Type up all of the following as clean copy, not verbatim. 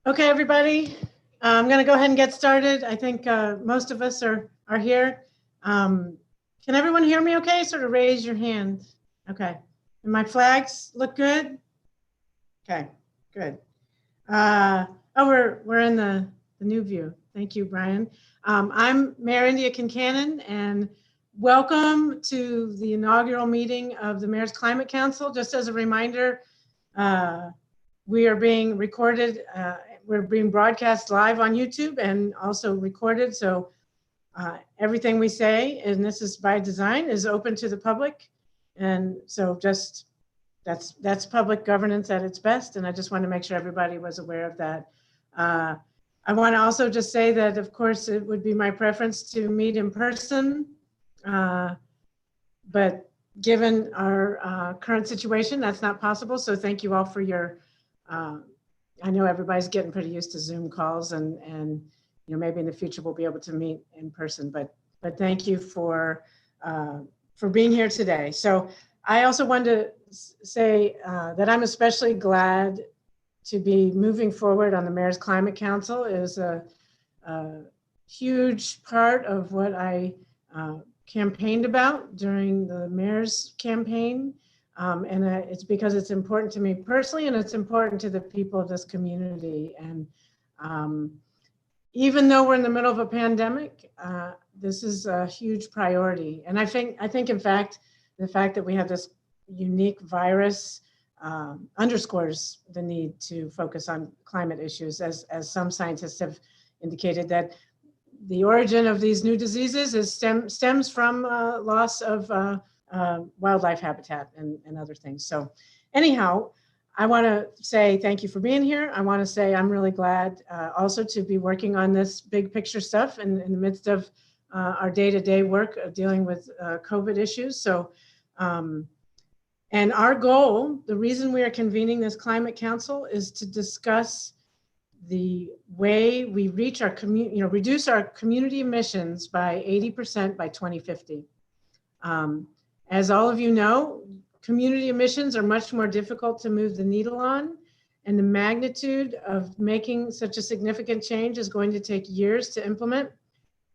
Okay, everybody, I'm going to go ahead and get started. I think most of us are here. Can everyone hear me okay? Sort of raise your hand. Okay. And my flags look good? Okay, good. We're in the new view. Thank you, Brian. I'm Mayor India Kincannon, and welcome to the inaugural meeting of the Mayor's Climate Council. Just as a reminder, we are being recorded. We're being broadcast live on YouTube and also recorded. So everything we say, and this is by design, is open to the public. And so just that's public governance at its best. And I just want to make sure everybody was aware of that. I want to also just say that, of course, it would be my preference to meet in person. But given our current situation, that's not possible. So thank you all for your I know everybody's getting pretty used to Zoom calls, and you know, maybe in the future we'll be able to meet in person. But thank you for being here today. So I also wanted to say that I'm especially glad to be moving forward on the Mayor's Climate Council. It is a huge part of what I campaigned about during the mayor's campaign. And it's because it's important to me personally, and it's important to the people of this community. And even though we're in the middle of a pandemic, this is a huge priority. And I think in fact, the fact that we have this unique virus underscores the need to focus on climate issues, as some scientists have indicated that the origin of these new diseases stems from loss of wildlife habitat and other things. So anyhow, I want to say thank you for being here. I want to say I'm really glad also to be working on this big picture stuff in the midst of our day-to-day work of dealing with COVID issues. So, and our goal, the reason we are convening this climate council, is to discuss the way we reach our reduce our community emissions by 80% by 2050. As all of you know, community emissions are much more difficult to move the needle on, and the magnitude of making such a significant change is going to take years to implement.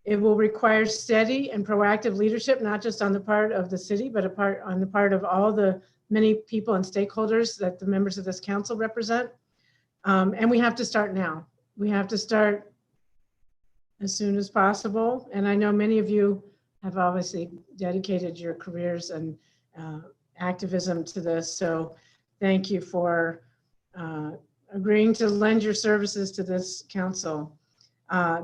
It will require steady and proactive leadership, not just on the part of the city, but on the part of all the many people and stakeholders that the members of this council represent. And we have to start now. We have to start as soon as possible. And I know many of you have obviously dedicated your careers and activism to this. So thank you for agreeing to lend your services to this council.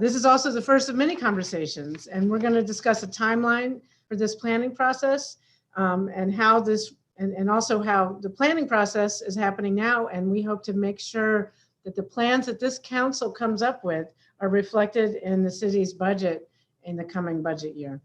This is also the first of many conversations, and we're going to discuss a timeline for this planning process and how this, and also how the planning process is happening now. And we hope to make sure that the plans that this council comes up with are reflected in the city's budget in the coming budget year.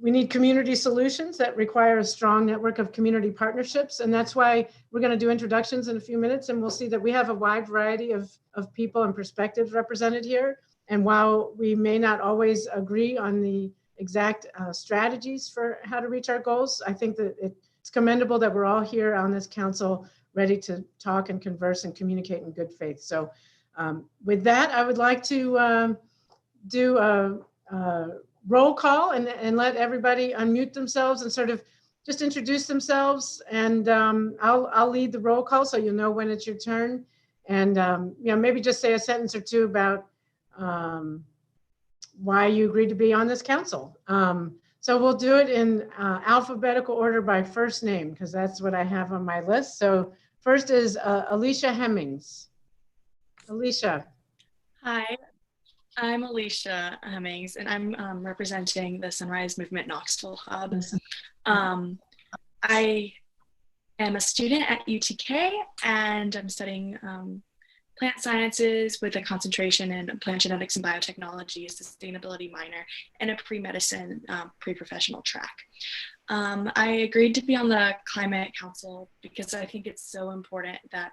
We need community solutions that require a strong network of community partnerships. And that's why we're going to do introductions in a few minutes, and we'll see that we have a wide variety of people and perspectives represented here. And while we may not always agree on the exact strategies for how to reach our goals, I think that it's commendable that we're all here on this council ready to talk and converse and communicate in good faith. So with that, I would like to do a roll call and let everybody unmute themselves and sort of just introduce themselves. And I'll lead the roll call so you'll know when it's your turn. And maybe just say a sentence or two about why you agreed to be on this council. So we'll do it in alphabetical order by first name, because that's what I have on my list. So first is Alicia Hemmings. Alicia. Hi, I'm Alicia Hemmings, and I'm representing the Sunrise Movement Knoxville Hub. I am a student at UTK, and I'm studying plant sciences with a concentration in plant genetics and biotechnology, a sustainability minor, and a pre-medicine pre-professional track. I agreed to be on the Climate Council because I think it's so important that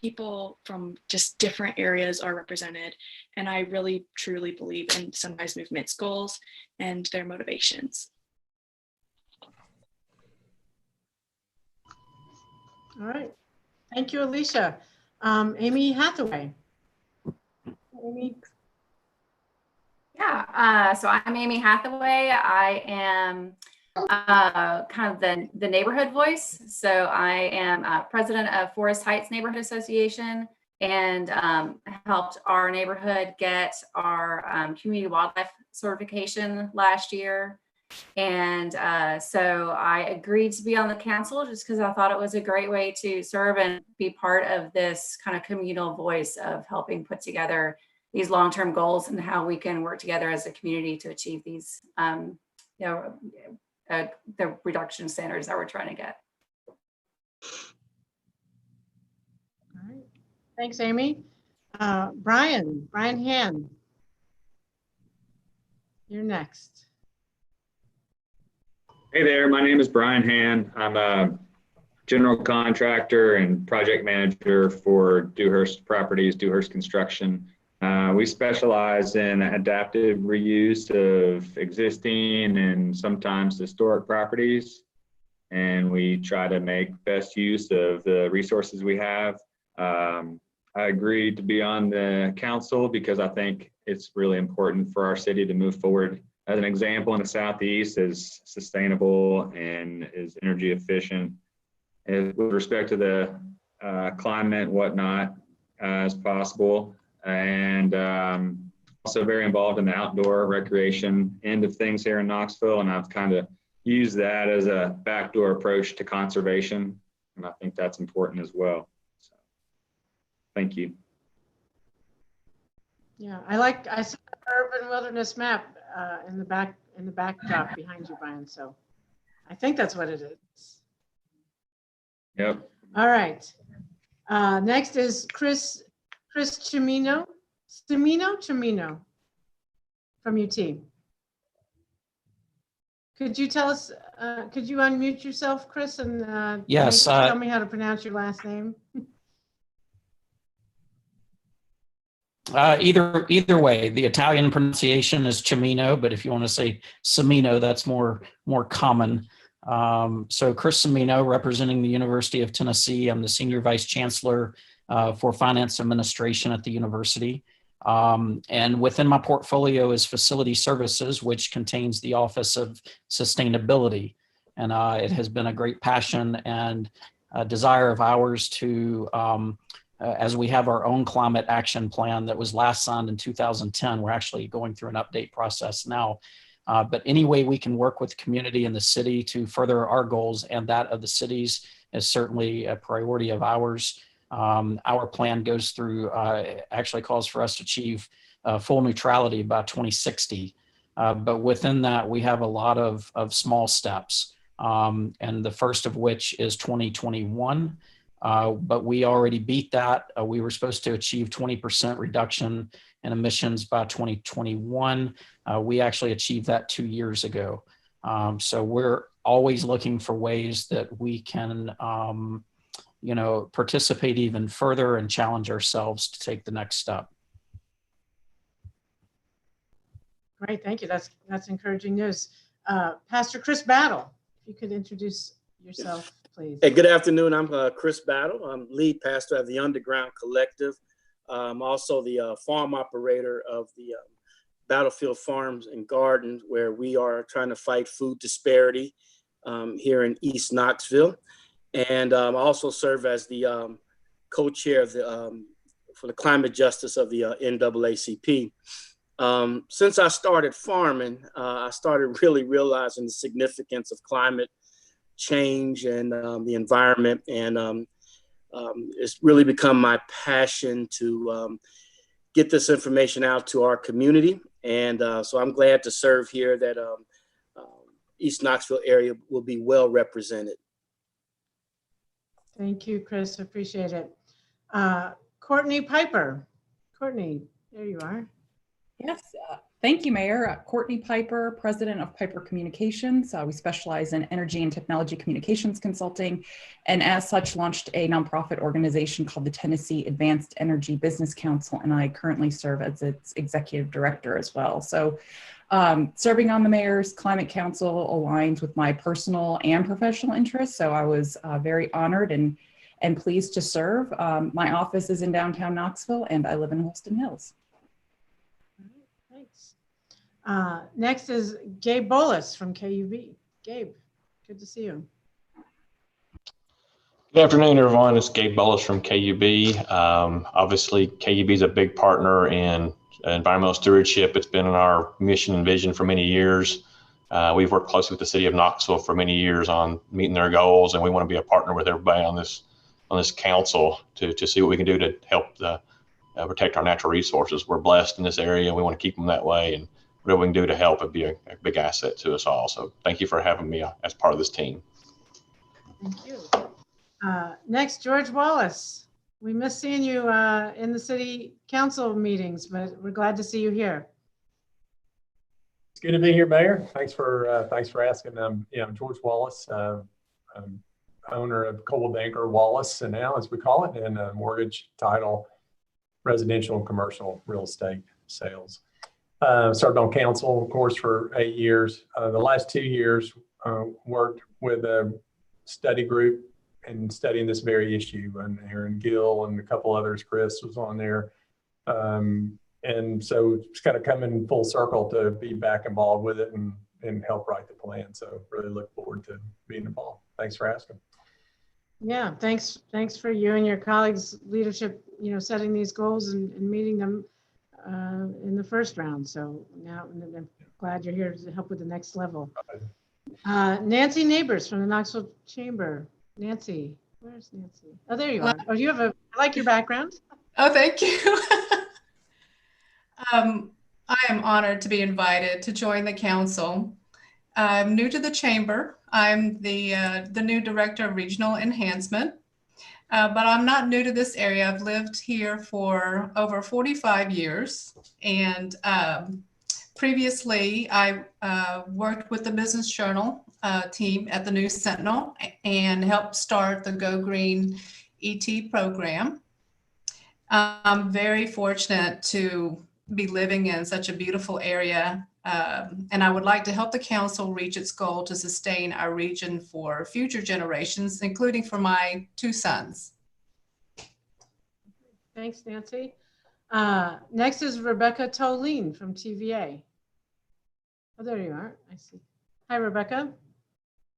people from just different areas are represented. And I really, truly believe in Sunrise Movement's goals and their motivations. All right. Thank you, Alicia. Amy Hathaway. Amy. Yeah, so I'm Amy Hathaway. I am kind of the neighborhood voice. So I am president of Forest Heights Neighborhood Association, and helped our neighborhood get our community wildlife certification last year. And so I agreed to be on the council just because I thought it was a great way to serve and be part of this kind of communal voice of helping put together these long-term goals and how we can work together as a community to achieve these, the reduction standards that we're trying to get. All right. Thanks, Amy. Brian Han. You're next. Hey there, my name is Brian Han. I'm a general contractor and project manager for Dewhurst Properties, Dewhurst Construction. We specialize in adaptive reuse of existing and sometimes historic properties, and we try to make best use of the resources we have. I agreed to be on the council because I think it's really important for our city to move forward. As an example, in the Southeast is sustainable and is energy efficient, and with respect to the climate and whatnot as possible. And also very involved in the outdoor recreation end of things here in Knoxville. And I've kind of used that as a backdoor approach to conservation. And I think that's important as well. So, thank you. Yeah, I saw the urban wilderness map in the backdrop behind you, Brian. So I think that's what it is. Yep. All right. Next is Chris Cimino from UT. Could you tell us, could you unmute yourself, Chris, and yes, tell me how to pronounce your last name? Either way, the Italian pronunciation is Cimino, but if you want to say Cimino, that's more common. So Chris Cimino, representing the University of Tennessee. I'm the Senior Vice Chancellor for Finance Administration at the university. And within my portfolio is Facility Services, which contains the Office of Sustainability. And it has been a great passion and a desire of ours to, as we have our own climate action plan that was last signed in 2010, we're actually going through an update process now. But any way we can work with the community and the city to further our goals and that of the cities is certainly a priority of ours. Our plan goes through, actually calls for us to achieve full neutrality by 2060. But within that, we have a lot of small steps. And the first of which is 2021. But we already beat that. We were supposed to achieve 20% reduction in emissions by 2021. We actually achieved that 2 years ago. So we're always looking for ways that we can, participate even further and challenge ourselves to take the next step. Great, thank you. That's encouraging news. Pastor Chris Battle, if you could introduce yourself, please. Hey, good afternoon. I'm Chris Battle. I'm lead pastor of the Underground Collective. I'm also the farm operator of the Battlefield Farms and Gardens, where we are trying to fight food disparity here in East Knoxville. And I also serve as the co-chair of for the climate justice of the NAACP. Since I started farming, I started really realizing the significance of climate change and the environment. And it's really become my passion to get this information out to our community. And so I'm glad to serve here that East Knoxville area will be well represented. Thank you, Chris. Appreciate it. Courtney Piper. Courtney, there you are. Yes, thank you, Mayor. Courtney Piper, president of Piper Communications. We specialize in energy and technology communications consulting, and as such launched a nonprofit organization called the Tennessee Advanced Energy Business Council, and I currently serve as its executive director as well. So serving on the mayor's climate council aligns with my personal and professional interests. So I was very honored and and pleased to serve. My office is in downtown Knoxville, and I live in Holston Hills. Thanks. Next is Gabe Bolus from KUB. Gabe, good to see you. Good afternoon, everyone. It's Gabe Bullis from KUB. Obviously, KUB is a big partner in environmental stewardship. It's been in our mission and vision for many years. We've worked closely with the city of Knoxville for many years on meeting their goals, and we want to be a partner with everybody on this council to see what we can do to help protect our natural resources. We're blessed in this area. We want to keep them that way, and whatever we can do to help would be a big asset to us all. So thank you for having me as part of this team. Thank you. Next, George Wallace. We miss seeing you in the city council meetings, but we're glad to see you here. It's good to be here, Mayor. Thanks for asking. I'm George Wallace, I'm owner of Coldwell Banker Wallace, and now as we call it, in mortgage, title, residential, and commercial real estate sales. Served on council, of course, for 8 years. The last 2 years, worked with a study group and studying this very issue, and Aaron Gill and a couple others, Chris was on there. And so it's kind of coming full circle to be back involved with it and help write the plan. So really look forward to being involved. Thanks for asking. Yeah, thanks for you and your colleagues' leadership, setting these goals and meeting them in the first round. So now I'm glad you're here to help with the next level. Nancy Neighbors from the Knoxville Chamber. Nancy, where's Nancy? Oh, there you are. Oh, I like your background. Oh, thank you. I am honored to be invited to join the council. I'm new to the chamber. I'm the new director of regional enhancement, but I'm not new to this area. I've lived here for over 45 years, and previously I worked with the Business Journal team at the News Sentinel and helped start the Go Green ET program. I'm very fortunate to be living in such a beautiful area, and I would like to help the council reach its goal to sustain our region for future generations, including for my 2 sons. Thanks, Nancy. Next is Rebecca Tolene from TVA. Oh, there you are. I see. Hi, Rebecca.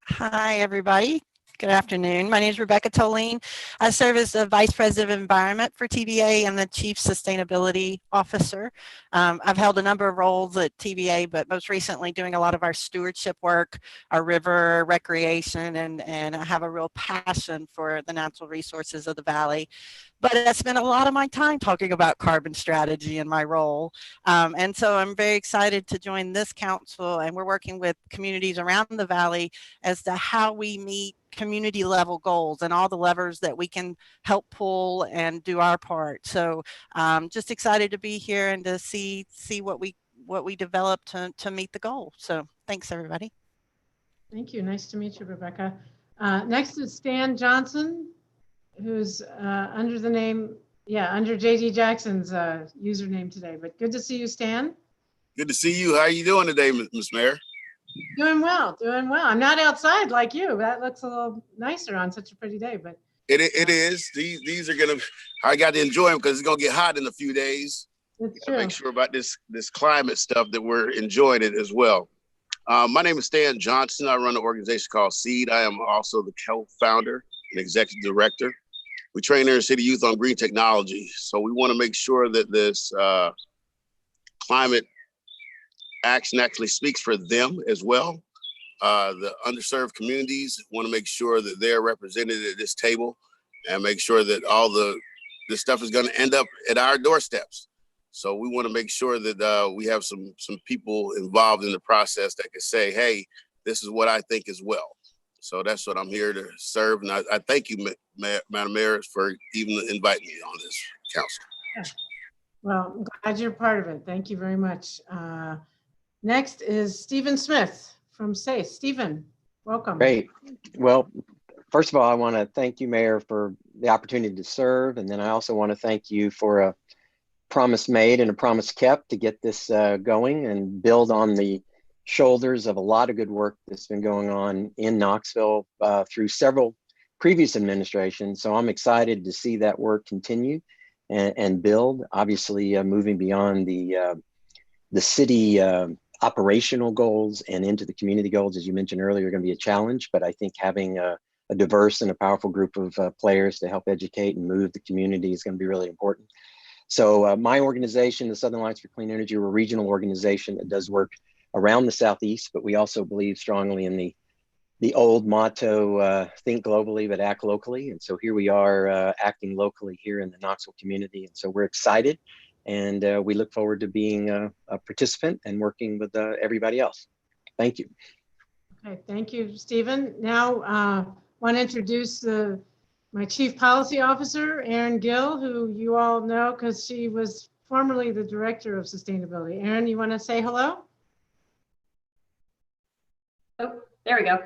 Hi, everybody. Good afternoon. My name is Rebecca Tolene. I serve as the Vice President of Environment for TVA and the Chief Sustainability Officer. I've held a number of roles at TVA, but most recently doing a lot of our stewardship work, our river recreation, and I have a real passion for the natural resources of the Valley. But I spent a lot of my time talking about carbon strategy in my role. And so I'm very excited to join this council, and we're working with communities around the Valley as to how we meet community level goals and all the levers that we can help pull and do our part. So just excited to be here and to see what we develop to meet the goal. So thanks, everybody. Thank you. Nice to meet you, Rebecca. Next is Stan Johnson, who's under the name, under JD Jackson's username today. But good to see you, Stan. Good to see you. How are you doing today, Ms. Mayor? Doing well, doing well. I'm not outside like you. That looks a little nicer on such a pretty day, but. It is. These are I got to enjoy them because it's gonna get hot in a few days. That's true. Make sure about this climate stuff that we're enjoying it as well. My name is Stan Johnson. I run an organization called SEED. I am also the co-founder and executive director. We train inner city youth on green technology. So we want to make sure that this climate action actually speaks for them as well. The underserved communities want to make sure that they're represented at this table and make sure that all this stuff is going to end up at our doorsteps. So we want to make sure that we have some people involved in the process that can say, hey, this is what I think as well. So that's what I'm here to serve. And I thank you, Madam Mayor, for even inviting me on this council. Yeah. Well, I'm glad you're part of it. Thank you very much. Next is Stephen Smith from SACE. Stephen, welcome. Great. Well, first of all, I want to thank you, Mayor, for the opportunity to serve. And then I also want to thank you for a promise made and a promise kept to get this going and build on the shoulders of a lot of good work that's been going on in Knoxville through several previous administration. So I'm excited to see that work continue and build. Obviously, moving beyond the city operational goals and into the community goals, as you mentioned earlier, are going to be a challenge. But I think having a diverse and a powerful group of players to help educate and move the community is going to be really important. So my organization, the Southern Alliance for Clean Energy, we're a regional organization that does work around the Southeast, but we also believe strongly in the old motto, think globally, but act locally. And so here we are acting locally here in the Knoxville community. And so we're excited, and we look forward to being a participant and working with everybody else. Thank you. Okay, thank you, Stephen. Now I want to introduce my Chief Policy Officer, Erin Gill, who you all know because she was formerly the Director of Sustainability. Erin, you want to say hello? Oh, there we go.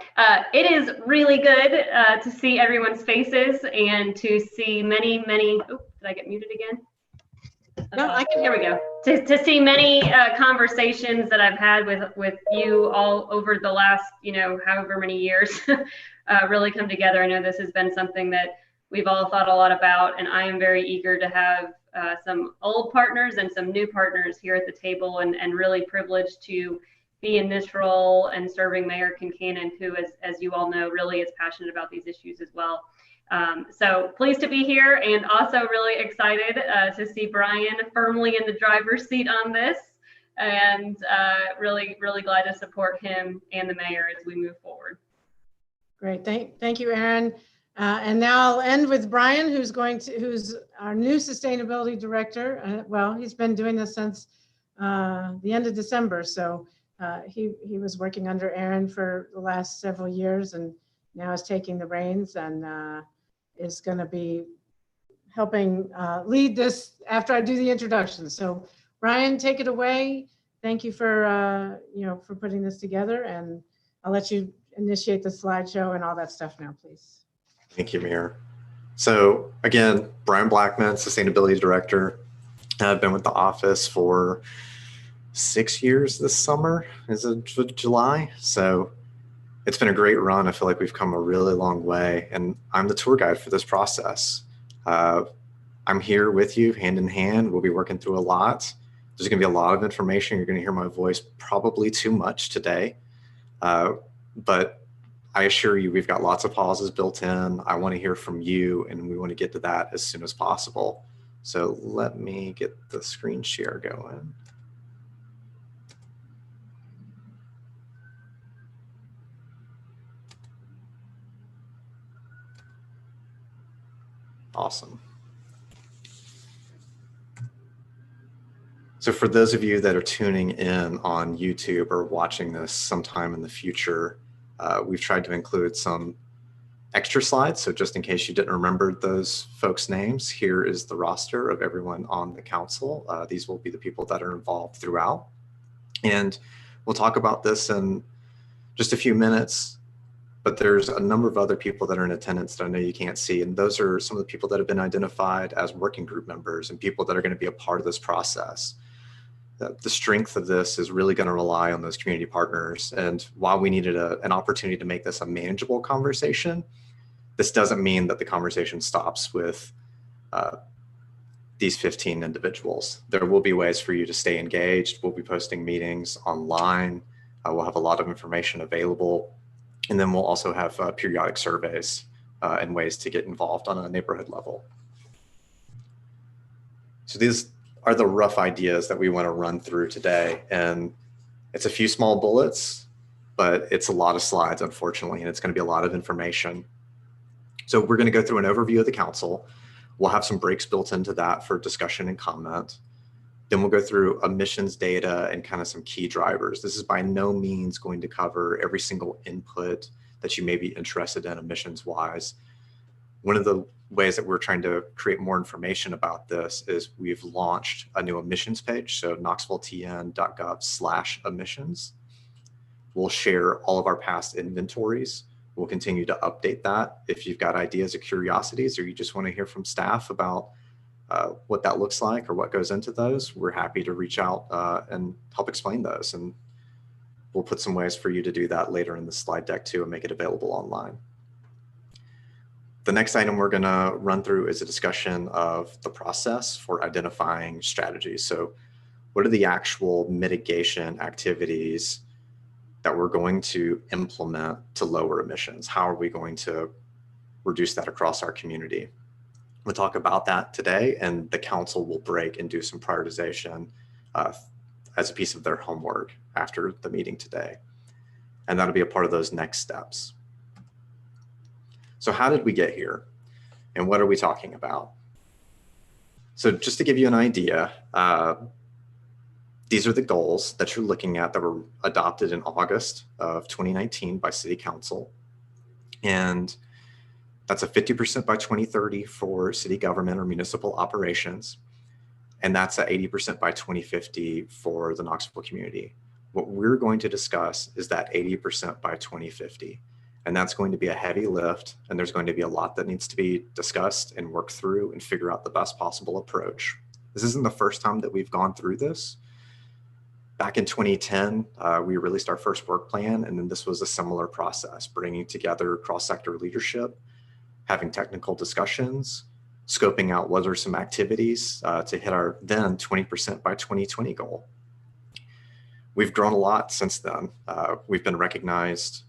It is really good to see everyone's faces and to see many, oh, did I get muted again? No, I can. Here we go. To see many conversations that I've had with you all over the last, however many years really come together. I know this has been something that we've all thought a lot about, and I am very eager to have some old partners and some new partners here at the table, and really privileged to be in this role and serving Mayor Kincannon, who, as you all know, really is passionate about these issues as well. So pleased to be here, and also really excited to see Brian firmly in the driver's seat on this, and really glad to support him and the mayor as we move forward. Great, thank you, Erin. And now I'll end with Brian, who's our new sustainability director. Well, he's been doing this since the end of December, so he was working under Erin for the last several years, and now is taking the reins and is going to be helping lead this after I do the introduction. So Brian, take it away. Thank you for for putting this together, and I'll let you initiate the slideshow and all that stuff now, please. Thank you, Mayor. So again, Brian Blackman, Sustainability Director. I've been with the office for 6 years this summer, is it July? So it's been a great run. I feel like we've come a really long way, and I'm the tour guide for this process. I'm here with you hand in hand. We'll be working through a lot. There's going to be a lot of information. You're going to hear my voice probably too much today, but I assure you we've got lots of pauses built in. I want to hear from you, and we want to get to that as soon as possible. So let me get the screen share going. Awesome. So for those of you that are tuning in on YouTube or watching this sometime in the future, we've tried to include some extra slides. So just in case you didn't remember those folks' names, here is the roster of everyone on the council. These will be the people that are involved throughout. And we'll talk about this in just a few minutes, but there's a number of other people that are in attendance that I know you can't see. And those are some of the people that have been identified as working group members and people that are going to be a part of this process. The strength of this is really going to rely on those community partners. And while we needed an opportunity to make this a manageable conversation, this doesn't mean that the conversation stops with these 15 individuals. There will be ways for you to stay engaged. We'll be posting meetings online. We'll have a lot of information available. And then we'll also have periodic surveys and ways to get involved on a neighborhood level. So these are the rough ideas that we want to run through today. And it's a few small bullets, but it's a lot of slides, unfortunately, and it's going to be a lot of information. So we're going to go through an overview of the council. We'll have some breaks built into that for discussion and comment. Then we'll go through emissions data and kind of some key drivers. This is by no means going to cover every single input that you may be interested in emissions wise. One of the ways that we're trying to create more information about this is we've launched a new emissions page. So knoxvilletn.gov/emissions. We'll share all of our past inventories. We'll continue to update that. If you've got ideas or curiosities, or you just want to hear from staff about what that looks like or what goes into those, we're happy to reach out and help explain those. And we'll put some ways for you to do that later in the slide deck too and make it available online. The next item we're going to run through is a discussion of the process for identifying strategies. So what are the actual mitigation activities that we're going to implement to lower emissions? How are we going to reduce that across our community? We'll talk about that today, and the council will break and do some prioritization as a piece of their homework after the meeting today. And that'll be a part of those next steps. So how did we get here? And what are we talking about? So just to give you an idea, these are the goals that you're looking at that were adopted in August of 2019 by City Council. And that's a 50% by 2030 for city government or municipal operations. And that's a 80% by 2050 for the Knoxville community. What we're going to discuss is that 80% by 2050. And that's going to be a heavy lift. And there's going to be a lot that needs to be discussed and worked through and figure out the best possible approach. This isn't the first time that we've gone through this. Back in 2010, we released our first work plan. And then this was a similar process, bringing together cross-sector leadership, having technical discussions, scoping out what are some activities to hit our then 20% by 2020 goal. We've grown a lot since then. We've been recognized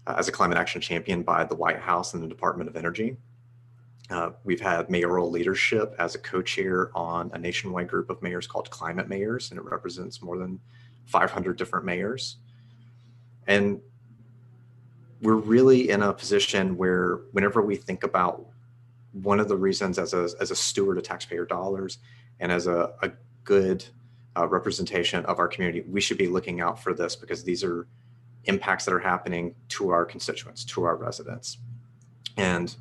as a climate action champion by the White House and the Department of Energy. We've had mayoral leadership as a co-chair on a nationwide group of mayors called Climate Mayors, and it represents more than 500 different mayors. And we're really in a position where whenever we think about one of the reasons as a steward of taxpayer dollars and as a good representation of our community, we should be looking out for this because these are impacts that are happening to our constituents, to our residents. And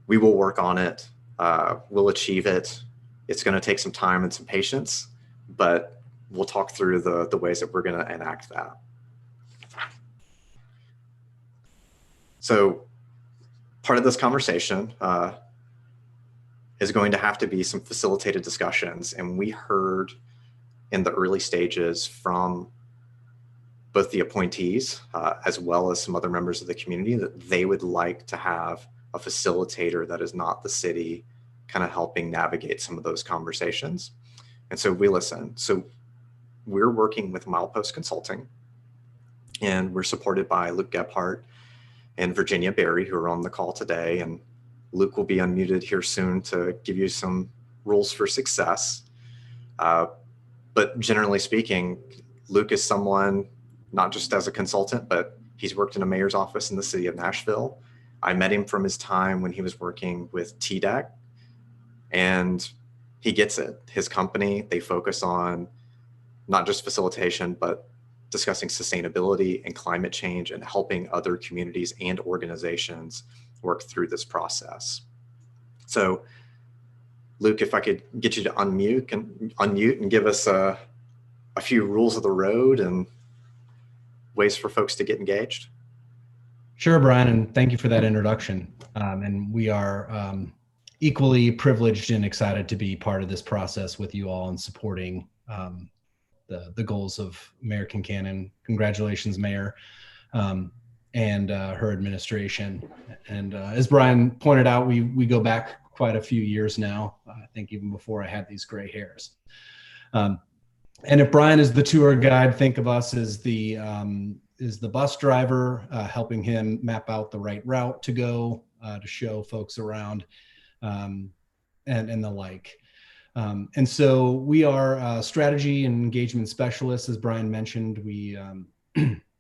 we will work on it. We'll achieve it. It's going to take some time and some patience, but we'll talk through the ways that we're going to enact that. So part of this conversation is going to have to be some facilitated discussions. And we heard in the early stages from both the appointees as well as some other members of the community that they would like to have a facilitator that is not the city kind of helping navigate some of those conversations. And so we listen. So we're working with Milepost Consulting, and we're supported by Luke Gebhardt and Virginia Berry, who are on the call today. And Luke will be unmuted here soon to give you some rules for success. But generally speaking, Luke is someone, not just as a consultant, but he's worked in a mayor's office in the city of Nashville. I met him from his time when he was working with TDEC, and he gets it. His company, they focus on not just facilitation, but discussing sustainability and climate change and helping other communities and organizations work through this process. So Luke, if I could get you to unmute and give us a few rules of the road and ways for folks to get engaged. Sure, Brian, and thank you for that introduction. And we are equally privileged and excited to be part of this process with you all and supporting the goals of Mayor Kincannon. Congratulations, Mayor, and her administration. And as Brian pointed out, we go back quite a few years now. I think even before I had these gray hairs. And if Brian is the tour guide, think of us as the bus driver, helping him map out the right route to go to show folks around and the like. And so we are strategy and engagement specialists, as Brian mentioned. We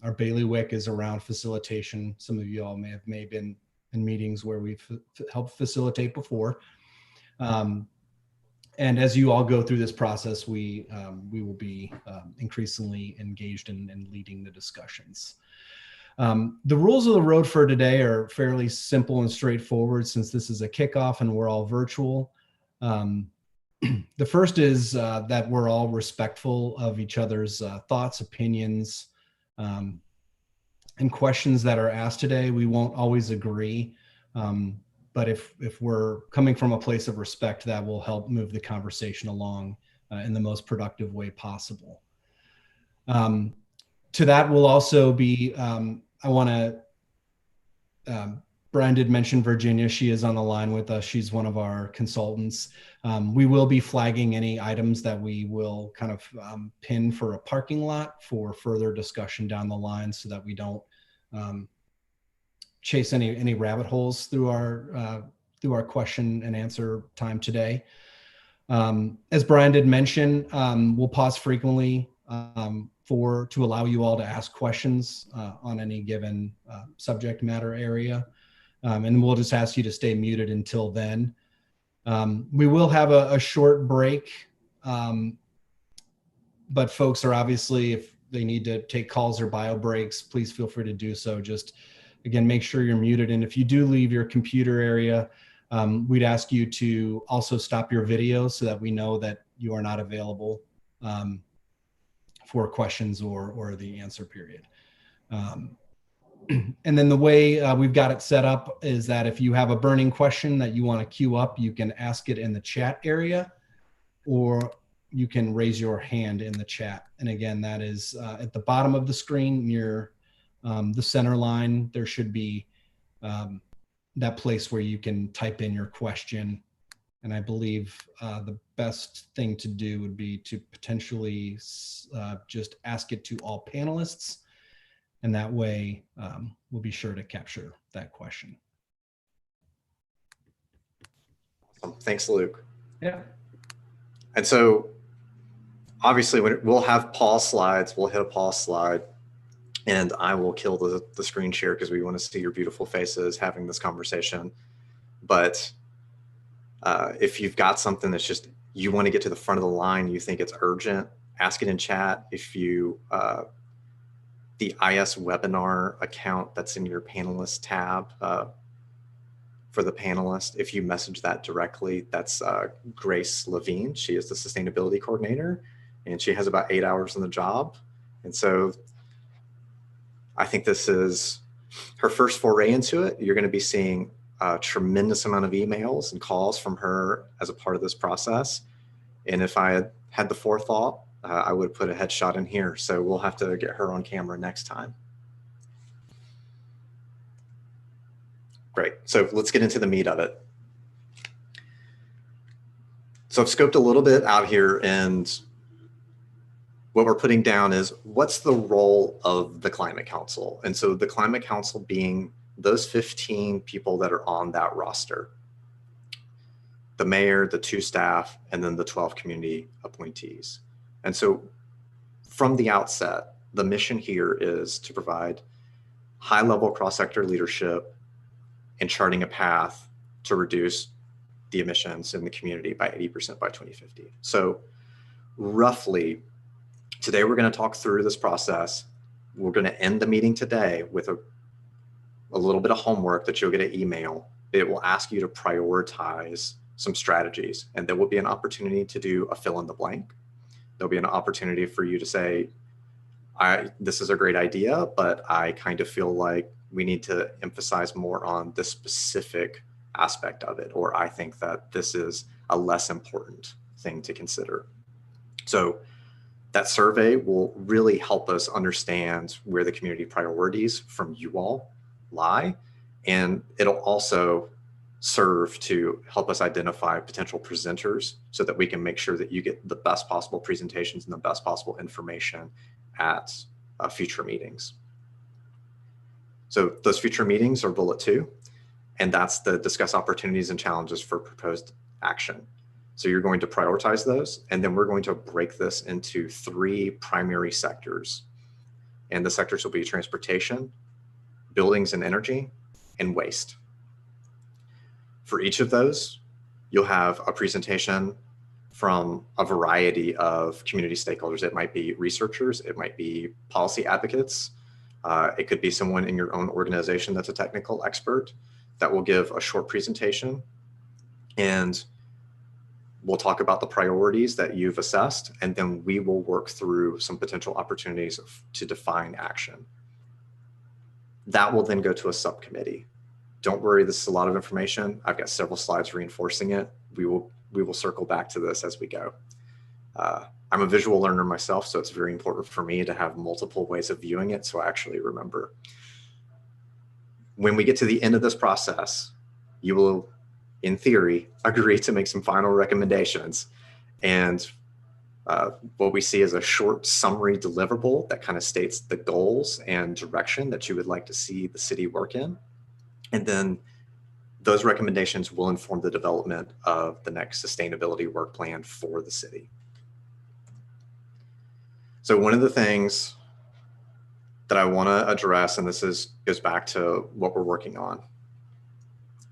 our bailiwick is around facilitation. Some of you all may have been in meetings where we've helped facilitate before. And as you all go through this process, we will be increasingly engaged in leading the discussions. The rules of the road for today are fairly simple and straightforward since this is a kickoff and we're all virtual. The first is that we're all respectful of each other's thoughts, opinions, and questions that are asked today. We won't always agree. But if we're coming from a place of respect, that will help move the conversation along in the most productive way possible. To that will also be, I want to Brian did mention Virginia. She is on the line with us. She's one of our consultants. We will be flagging any items that we will kind of pin for a parking lot for further discussion down the line, so that we don't chase any rabbit holes through our question and answer time today. As Brian did mention, we'll pause frequently to allow you all to ask questions on any given subject matter area. And we'll just ask you to stay muted until then. We will have a short break, but folks are obviously, if they need to take calls or bio breaks, please feel free to do so. Just, again, make sure you're muted. And if you do leave your computer area, we'd ask you to also stop your video so that we know that you are not available for questions or the answer period. And then the way we've got it set up is that if you have a burning question that you want to queue up, you can ask it in the chat area, or you can raise your hand in the chat. And again, that is at the bottom of the screen near the center line. There should be that place where you can type in your question. And I believe the best thing to do would be to potentially just ask it to all panelists. And that way we'll be sure to capture that question. Awesome. Thanks, Luke. Yeah. And so obviously we'll have pause slides, we'll hit a pause slide, and I will kill the screen share because we want to see your beautiful faces having this conversation. But if you've got something that's just, you want to get to the front of the line, you think it's urgent, ask it in chat. If you, the IS webinar account that's in your panelist tab for the panelist, if you message that directly, that's Grace Levine. She is the sustainability coordinator, and she has about 8 hours on the job. And so I think this is her first foray into it. You're going to be seeing a tremendous amount of emails and calls from her as a part of this process. And if I had the forethought, I would have put a headshot in here. So we'll have to get her on camera next time. Great. So let's get into the meat of it. So I've scoped a little bit out here, and what we're putting down is what's the role of the Climate Council? And so the Climate Council being those 15 people that are on that roster, the mayor, the 2 staff, and then the 12 community appointees. And so from the outset, the mission here is to provide high-level cross-sector leadership and charting a path to reduce the emissions in the community by 80% by 2050. So roughly, today we're going to talk through this process. We're going to end the meeting today with a little bit of homework that you'll get an email. It will ask you to prioritize some strategies, and there will be an opportunity to do a fill in the blank. There'll be an opportunity for you to say, this is a great idea, but I kind of feel like we need to emphasize more on this specific aspect of it, or I think that this is a less important thing to consider. So that survey will really help us understand where the community priorities from you all lie, and it'll also serve to help us identify potential presenters so that we can make sure that you get the best possible presentations and the best possible information at future meetings. So those future meetings are bullet 2, and that's the discuss opportunities and challenges for proposed action. So you're going to prioritize those, and then we're going to break this into 3 primary sectors. And the sectors will be transportation, buildings and energy, and waste. For each of those, you'll have a presentation from a variety of community stakeholders. It might be researchers, it might be policy advocates, it could be someone in your own organization that's a technical expert that will give a short presentation, and we'll talk about the priorities that you've assessed, and then we will work through some potential opportunities to define action. That will then go to a subcommittee. Don't worry, this is a lot of information. I've got several slides reinforcing it. We will circle back to this as we go. I'm a visual learner myself, so it's very important for me to have multiple ways of viewing it so I actually remember. when we get to the end of this process, you will, in theory, agree to make some final recommendations. And what we see is a short summary deliverable that kind of states the goals and direction that you would like to see the city work in. And then those recommendations will inform the development of the next sustainability work plan for the city. So one of the things that I want to address, and goes back to what we're working on,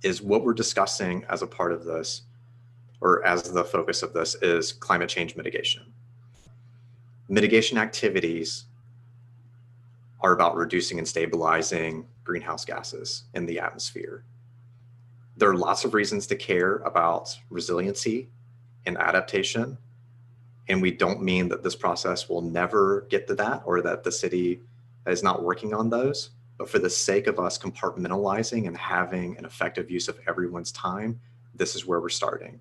is what we're discussing as a part of this, or as the focus of this, is climate change mitigation. Mitigation activities are about reducing and stabilizing greenhouse gases in the atmosphere. There are lots of reasons to care about resiliency and adaptation, and we don't mean that this process will never get to that or that the city is not working on those, but for the sake of us compartmentalizing and having an effective use of everyone's time, this is where we're starting.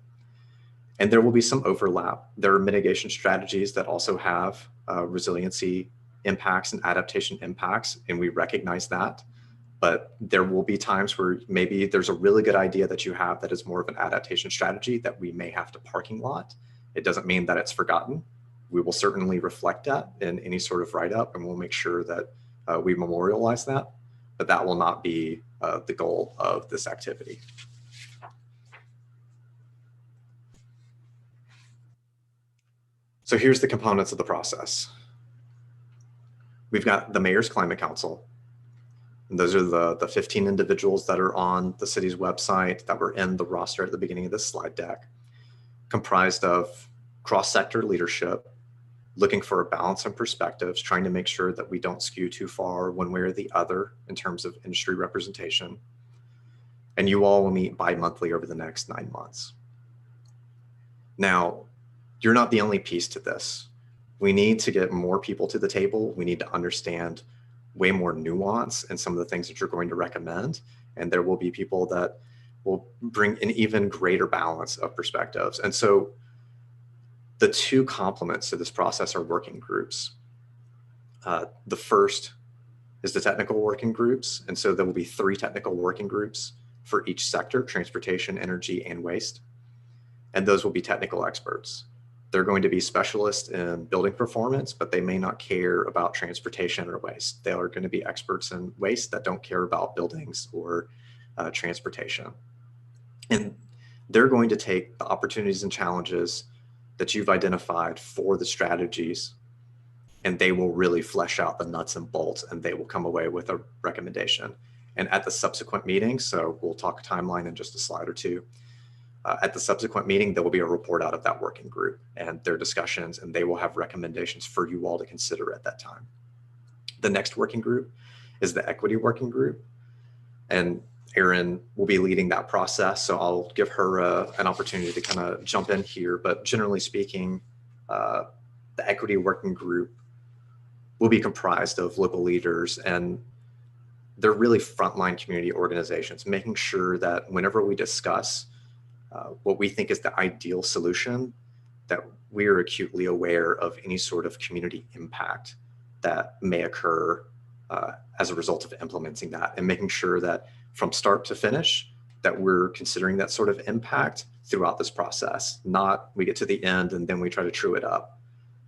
And there will be some overlap. There are mitigation strategies that also have resiliency impacts and adaptation impacts, and we recognize that. But there will be times where maybe there's a really good idea that you have that is more of an adaptation strategy that we may have to parking lot. It doesn't mean that it's forgotten. We will certainly reflect that in any sort of write-up, and we'll make sure that we memorialize that, but that will not be the goal of this activity. So here's the components of the process. We've got the Mayor's Climate Council. And those are the 15 individuals that are on the city's website that were in the roster at the beginning of this slide deck, comprised of cross-sector leadership, looking for a balance in perspectives, trying to make sure that we don't skew too far one way or the other in terms of industry representation. And you all will meet bi-monthly over the next 9 months. Now, you're not the only piece to this. We need to get more people to the table. We need to understand way more nuance in some of the things that you're going to recommend. And there will be people that will bring an even greater balance of perspectives. And so the two complements to this process are working groups. The first is the technical working groups. And so there will be 3 technical working groups for each sector: transportation, energy, and waste. And those will be technical experts. They're going to be specialists in building performance, but they may not care about transportation or waste. They are going to be experts in waste that don't care about buildings or transportation. And they're going to take the opportunities and challenges that you've identified for the strategies, and they will really flesh out the nuts and bolts, and they will come away with a recommendation. And at the subsequent meeting, so we'll talk timeline in just a slide or two, at the subsequent meeting, there will be a report out of that working group and their discussions, and they will have recommendations for you all to consider at that time. The next working group is the equity working group, and Erin will be leading that process. So I'll give her an opportunity to kind of jump in here. But generally speaking, the equity working group will be comprised of local leaders, and they're really frontline community organizations, making sure that whenever we discuss what we think is the ideal solution, that we are acutely aware of any sort of community impact that may occur as a result of implementing that, and making sure that from start to finish, that we're considering that sort of impact throughout this process, not we get to the end and then we try to true it up.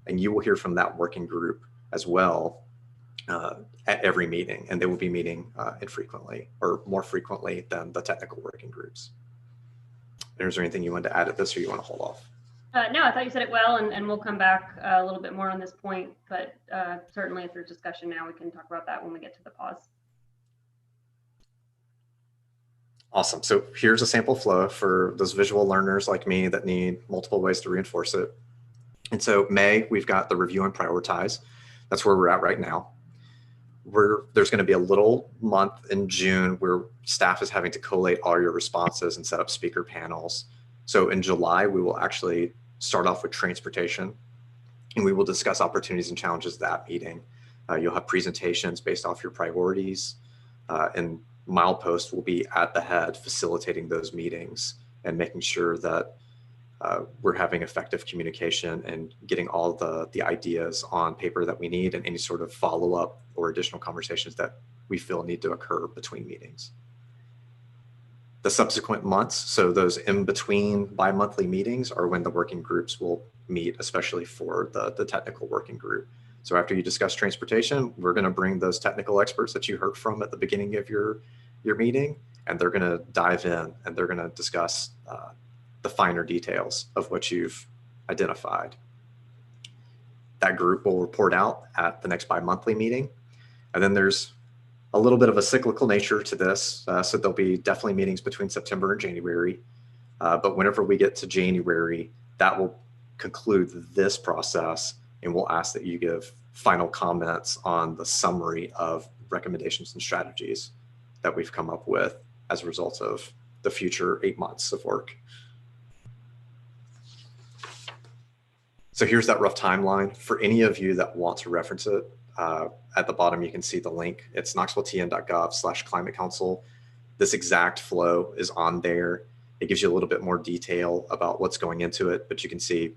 And you will hear from that working group as well at every meeting, and they will be meeting infrequently, or more frequently than the technical working groups. Is there anything you want to add at this, or you want to hold off? No, I thought you said it well, and we'll come back a little bit more on this point, but certainly if there's discussion now, we can talk about that when we get to the pause. Awesome. So here's a sample flow for those visual learners like me that need multiple ways to reinforce it. And so May, we've got the review and prioritize. That's where we're at right now. There's going to be a little month in June where staff is having to collate all your responses and set up speaker panels. So in July, we will actually start off with transportation, and we will discuss opportunities and challenges of that meeting. You'll have presentations based off your priorities, and Milepost will be at the head facilitating those meetings and making sure that we're having effective communication and getting all the ideas on paper that we need, and any sort of follow-up or additional conversations that we feel need to occur between meetings. The subsequent months, so those in between bi-monthly meetings, are when the working groups will meet, especially for the technical working group. So after you discuss transportation, we're going to bring those technical experts that you heard from at the beginning of your meeting, and they're going to dive in and they're going to discuss the finer details of what you've identified. That group will report out at the next bi-monthly meeting. And then there's a little bit of a cyclical nature to this. So there'll be definitely meetings between September and January. But whenever we get to January, that will conclude this process, and we'll ask that you give final comments on the summary of recommendations and strategies that we've come up with as a result of the future 8 months of work. So here's that rough timeline. For any of you that want to reference it, at the bottom you can see the link. It's knoxvilletn.gov/climate council. This exact flow is on there. It gives you a little bit more detail about what's going into it, but you can see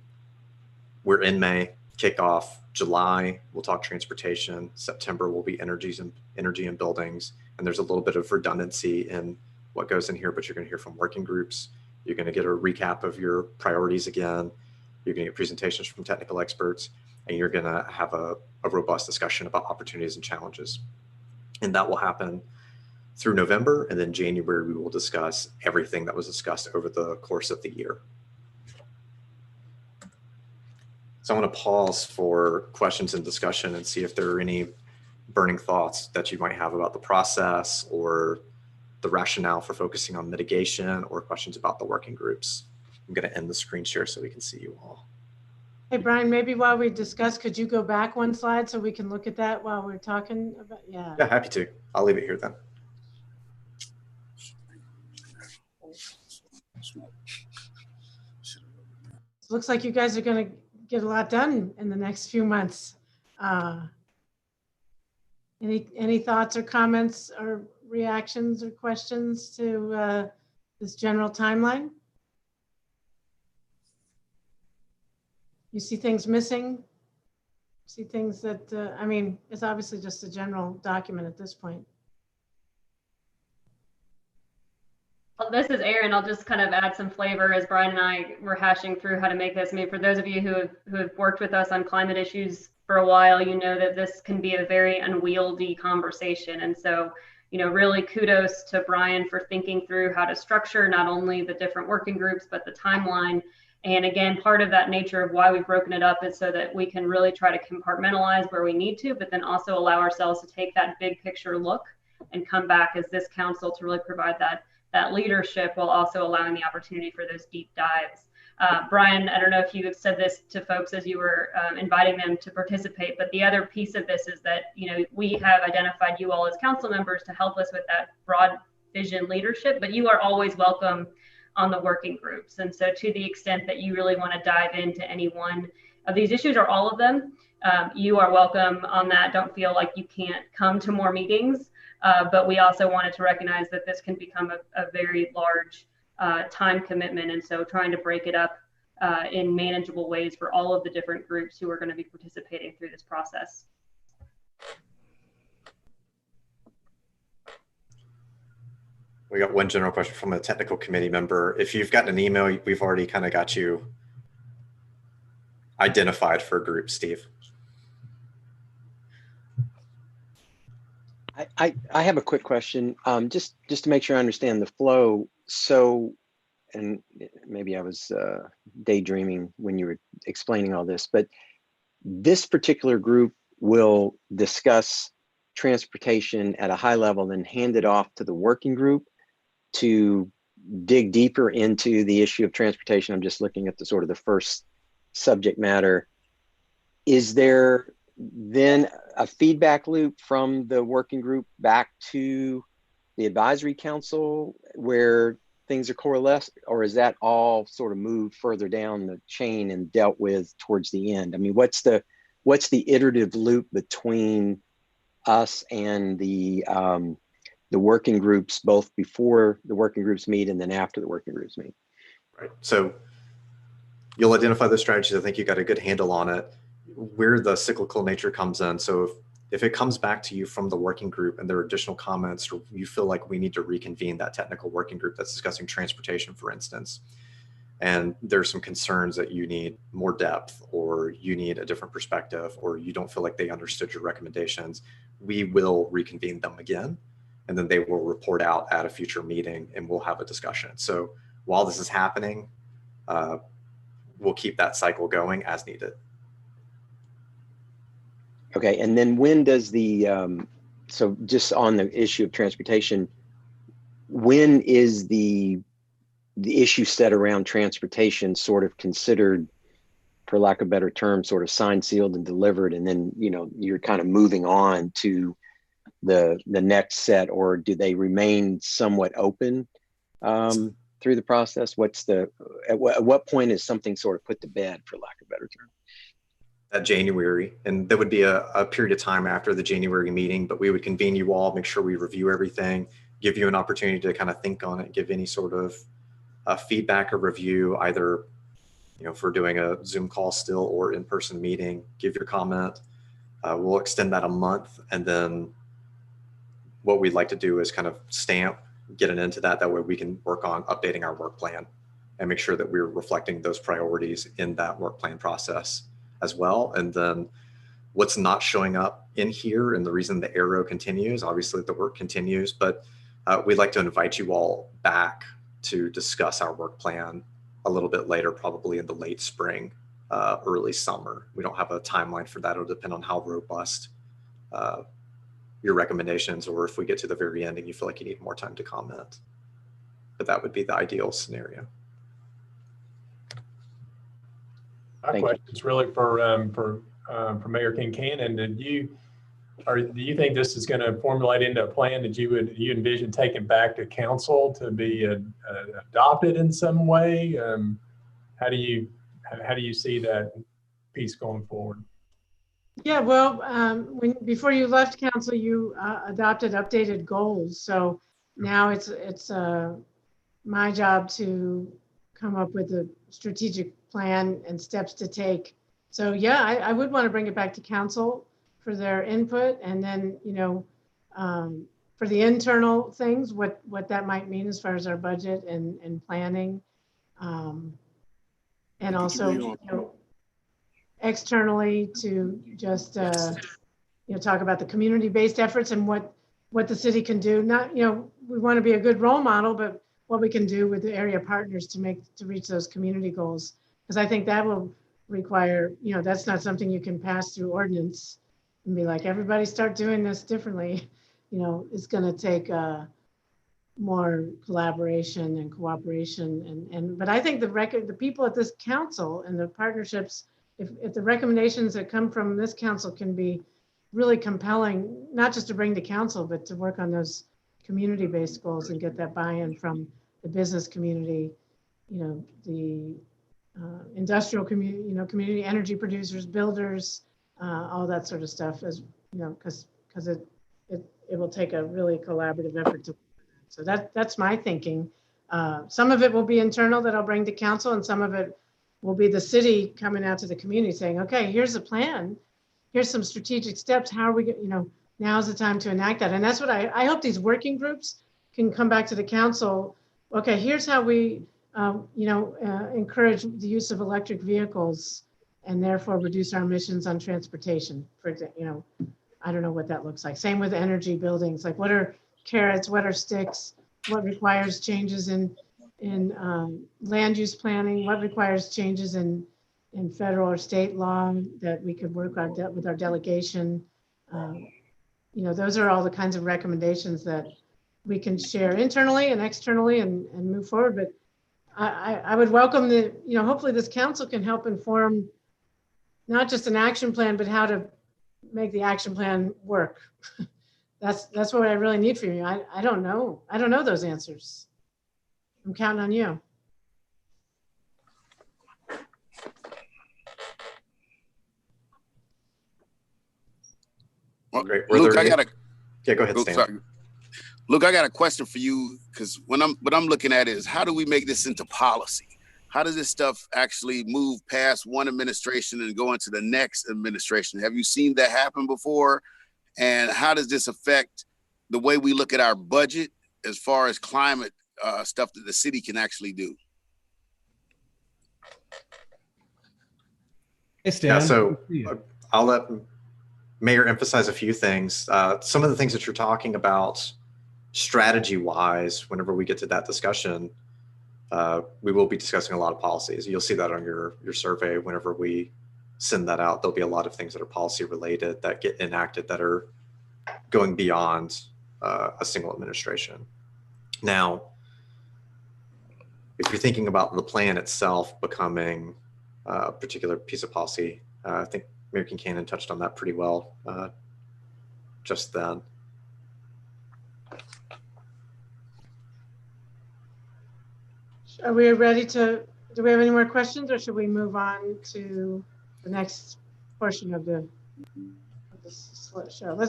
we're in May, kickoff. July, we'll talk transportation. September will be energy and buildings. And there's a little bit of redundancy in what goes in here, but you're going to hear from working groups. You're going to get a recap of your priorities again. You're going to get presentations from technical experts, and you're going to have a robust discussion about opportunities and challenges. And that will happen through November, and then January, we will discuss everything that was discussed over the course of the year. So I want to pause for questions and discussion and see if there are any burning thoughts that you might have about the process or the rationale for focusing on mitigation, or questions about the working groups. I'm going to end the screen share so we can see you all. Hey, Brian, maybe while we discuss, could you go back one slide so we can look at that while we're talking about, yeah. Yeah, happy to. I'll leave it here then. Looks like you guys are going to get a lot done in the next few months. Any thoughts or comments or reactions or questions to this general timeline? You see things missing? See things that, I mean, it's obviously just a general document at this point. Well, this is Erin. I'll just kind of add some flavor as Brian and I were hashing through how to make this. I mean, for those of you who have worked with us on climate issues for a while, you know that this can be a very unwieldy conversation. And so, you know, really kudos to Brian for thinking through how to structure not only the different working groups, but the timeline. And again, part of that nature of why we've broken it up is so that we can really try to compartmentalize where we need to, but then also allow ourselves to take that big picture look and come back as this council to really provide that leadership, while also allowing the opportunity for those deep dives. Brian, I don't know if you have said this to folks as you were inviting them to participate, but the other piece of this is that, you know, we have identified you all as council members to help us with that broad vision leadership, but you are always welcome on the working groups. And so to the extent that you really want to dive into any one of these issues or all of them, you are welcome on that. Don't feel like you can't come to more meetings, but we also wanted to recognize that this can become a very large time commitment. And so trying to break it up in manageable ways for all of the different groups who are going to be participating through this process. We got one general question from a technical committee member. If you've gotten an email, we've already kind of got you identified for a group, Steve. I have a quick question, just to make sure I understand the flow. So, and maybe I was daydreaming when you were explaining all this, but this particular group will discuss transportation at a high level, then hand it off to the working group to dig deeper into the issue of transportation. I'm just looking at the sort of the first subject matter. Is there then a feedback loop from the working group back to the advisory council where things are coalesced, or is that all sort of moved further down the chain and dealt with towards the end? I mean, what's the iterative loop between us and the working groups, both before the working groups meet and then after the working groups meet? Right. So you'll identify those strategies. I think you got a good handle on it. Where the cyclical nature comes in. So if it comes back to you from the working group and there are additional comments, or you feel like we need to reconvene that technical working group that's discussing transportation, for instance, and there's some concerns that you need more depth, or you need a different perspective, or you don't feel like they understood your recommendations, we will reconvene them again. And then they will report out at a future meeting and we'll have a discussion. So while this is happening, we'll keep that cycle going as needed. Okay, and then when does the, so just on the issue of transportation, when is the issue set around transportation sort of considered, for lack of a better term, sort of signed, sealed, and delivered, and then, you know, you're kind of moving on to the next set, or do they remain somewhat open through the process? What's the, at what point is something sort of put to bed, for lack of a better term? At January, and there would be a period of time after the January meeting, but we would convene you all, make sure we review everything, give you an opportunity to kind of think on it, give any sort of feedback or review, either, you know, if we're doing a Zoom call still or in-person meeting, give your comment. We'll extend that a month, and then what we'd like to do is kind of stamp, get it into that way we can work on updating our work plan and make sure that we're reflecting those priorities in that work plan process as well. And then what's not showing up in here, and the reason the arrow continues, obviously the work continues, but we'd like to invite you all back to discuss our work plan a little bit later, probably in the late spring, early summer. We don't have a timeline for that. It'll depend on how robust your recommendations, or if we get to the very end and you feel like you need more time to comment. But that would be the ideal scenario. My question is really for Mayor Kincannon. Do you think this is going to formulate into a plan that you envision taking back to council to be adopted in some way? How do you see that piece going forward? Yeah, well, before you left council, you adopted updated goals. So now it's my job to come up with a strategic plan and steps to take. So yeah, I would want to bring it back to council for their input, and then, you know, for the internal things, what that might mean as far as our budget and planning, and also, you know, externally to just you know, talk about the community-based efforts and what the city can do. Not, you know, we want to be a good role model, but what we can do with the area partners to reach those community goals, because I think that will require, you know, that's not something you can pass through ordinance and be like, everybody start doing this differently. You know, it's going to take more collaboration and cooperation, but I think the people at this council and the partnerships, if the recommendations that come from this council can be really compelling, not just to bring to council, but to work on those community-based goals and get that buy-in from the business community, you know, the industrial community, you know, community energy producers, builders, all that sort of stuff, as you know, because it will take a really collaborative effort to. So that's my thinking. Some of it will be internal that I'll bring to council, and some of it will be the city coming out to the community saying, okay, here's a plan. Here's some strategic steps. How are we, you know, now's the time to enact that. And that's what I hope these working groups can come back to the council. Okay, here's how we, you know, encourage the use of electric vehicles and therefore reduce our emissions on transportation. For example, you know, I don't know what that looks like. Same with energy buildings. Like, what are carrots? What are sticks? What requires changes in land use planning? What requires changes in federal or state law that we could work on with our delegation? You know, those are all the kinds of recommendations that we can share internally and externally and move forward. But I would welcome the, you know, hopefully this council can help inform not just an action plan, but how to make the action plan work. That's what I really need from you. I don't know. I don't know those answers. I'm counting on you. Well, Great. Luke, I got a go ahead, Stan. sorry. Luke, I got a question for you, because what I'm looking at is, how do we make this into policy? how does this stuff actually move past one administration and go into the next administration? Have you seen that happen before? And how does this affect the way we look at our budget as far as climate stuff that the city can actually do? Hey, Stan. Yeah, so I'll let Mayor emphasize a few things. Some of the things that you're talking about strategy-wise, whenever we get to that discussion, we will be discussing a lot of policies. You'll see that on your survey whenever we send that out. There'll be a lot of things that are policy related that get enacted that are going beyond a single administration. Now, if you're thinking about the plan itself becoming a particular piece of policy, I think Mayor Kincannon touched on that pretty well just then. Are we ready to, do we have any more questions, or should we move on to the next portion of this show? I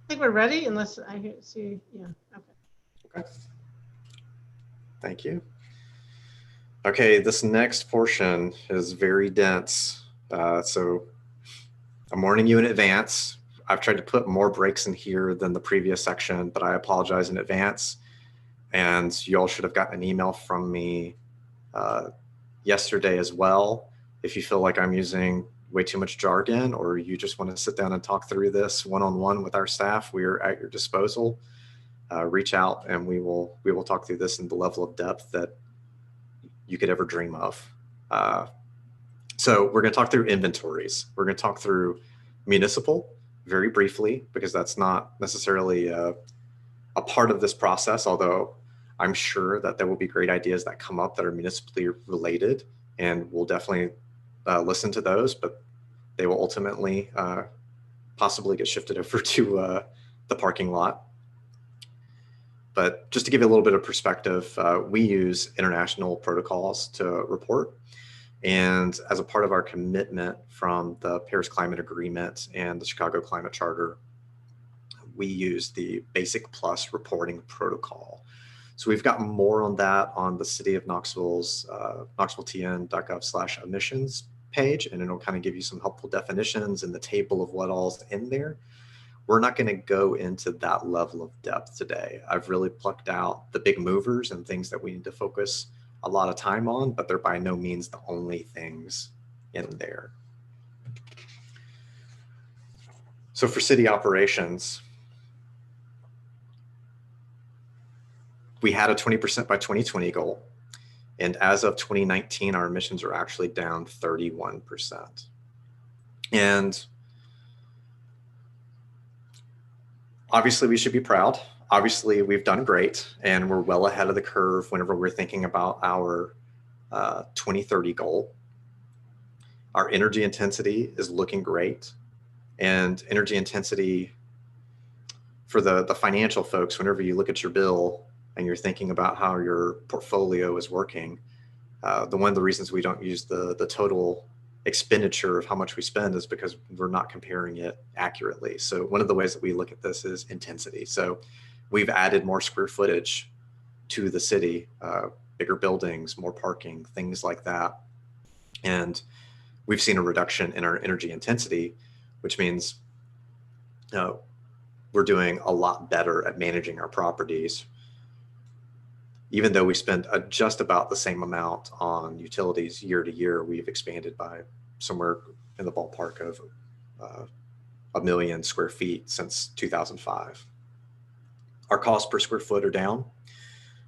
think we're ready, unless I see, yeah, okay. Thank you. Okay, this next portion is very dense. So I'm warning you in advance. I've tried to put more breaks in here than the previous section, but I apologize in advance. And you all should have gotten an email from me yesterday as well. If you feel like I'm using way too much jargon, or you just want to sit down and talk through this one-on-one with our staff, we are at your disposal. Reach out and we will talk through this in the level of depth that you could ever dream of. So we're going to talk through inventories. We're going to talk through municipal very briefly, because that's not necessarily a part of this process, although I'm sure that there will be great ideas that come up that are municipally related, and we'll definitely listen to those, but they will ultimately possibly get shifted over to the parking lot. But just to give you a little bit of perspective, we use international protocols to report. And as a part of our commitment from the Paris Climate Agreement and the Chicago Climate Charter, we use the Basic Plus reporting protocol. So we've got more on that on the City of Knoxville's knoxvilletn.gov/emissions page, and it'll kind of give you some helpful definitions and the table of what all's in there. We're not going to go into that level of depth today. I've really plucked out the big movers and things that we need to focus a lot of time on, but they're by no means the only things in there. So for city operations, we had a 20% by 2020 goal. And as of 2019, our emissions are actually down 31%. And obviously we should be proud. Obviously we've done great, and we're well ahead of the curve whenever we're thinking about our 2030 goal. Our energy intensity is looking great. And energy intensity for the financial folks, whenever you look at your bill and you're thinking about how your portfolio is working, one of the reasons we don't use the total expenditure of how much we spend is because we're not comparing it accurately. So one of the ways that we look at this is intensity. So we've added more square footage to the city, bigger buildings, more parking, things like that. And we've seen a reduction in our energy intensity, which means we're doing a lot better at managing our properties. Even though we spend just about the same amount on utilities year to year, we've expanded by somewhere in the ballpark of 1 million square feet since 2005. Our costs per square foot are down,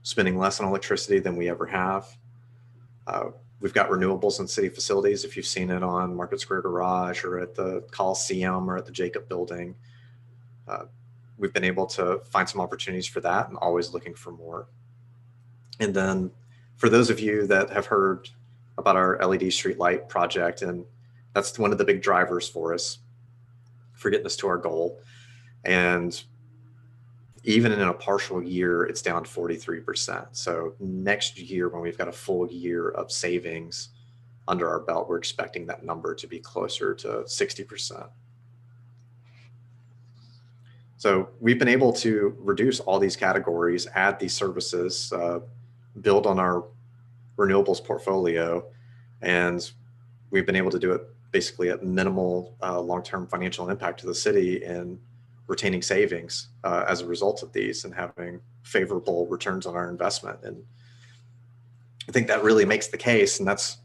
spending less on electricity than we ever have. We've got renewables in city facilities. If you've seen it on Market Square Garage or at the Coliseum or at the Jacob Building, we've been able to find some opportunities for that and always looking for more. And then for those of you that have heard about our LED street light project, and that's one of the big drivers for us for getting us to our goal. And even in a partial year, it's down 43%. So next year, when we've got a full year of savings under our belt, we're expecting that number to be closer to 60%. So we've been able to reduce all these categories, add these services, build on our renewables portfolio, and we've been able to do it basically at minimal long-term financial impact to the city and retaining savings as a result of these and having favorable returns on our investment. And I think that really makes the case, and that's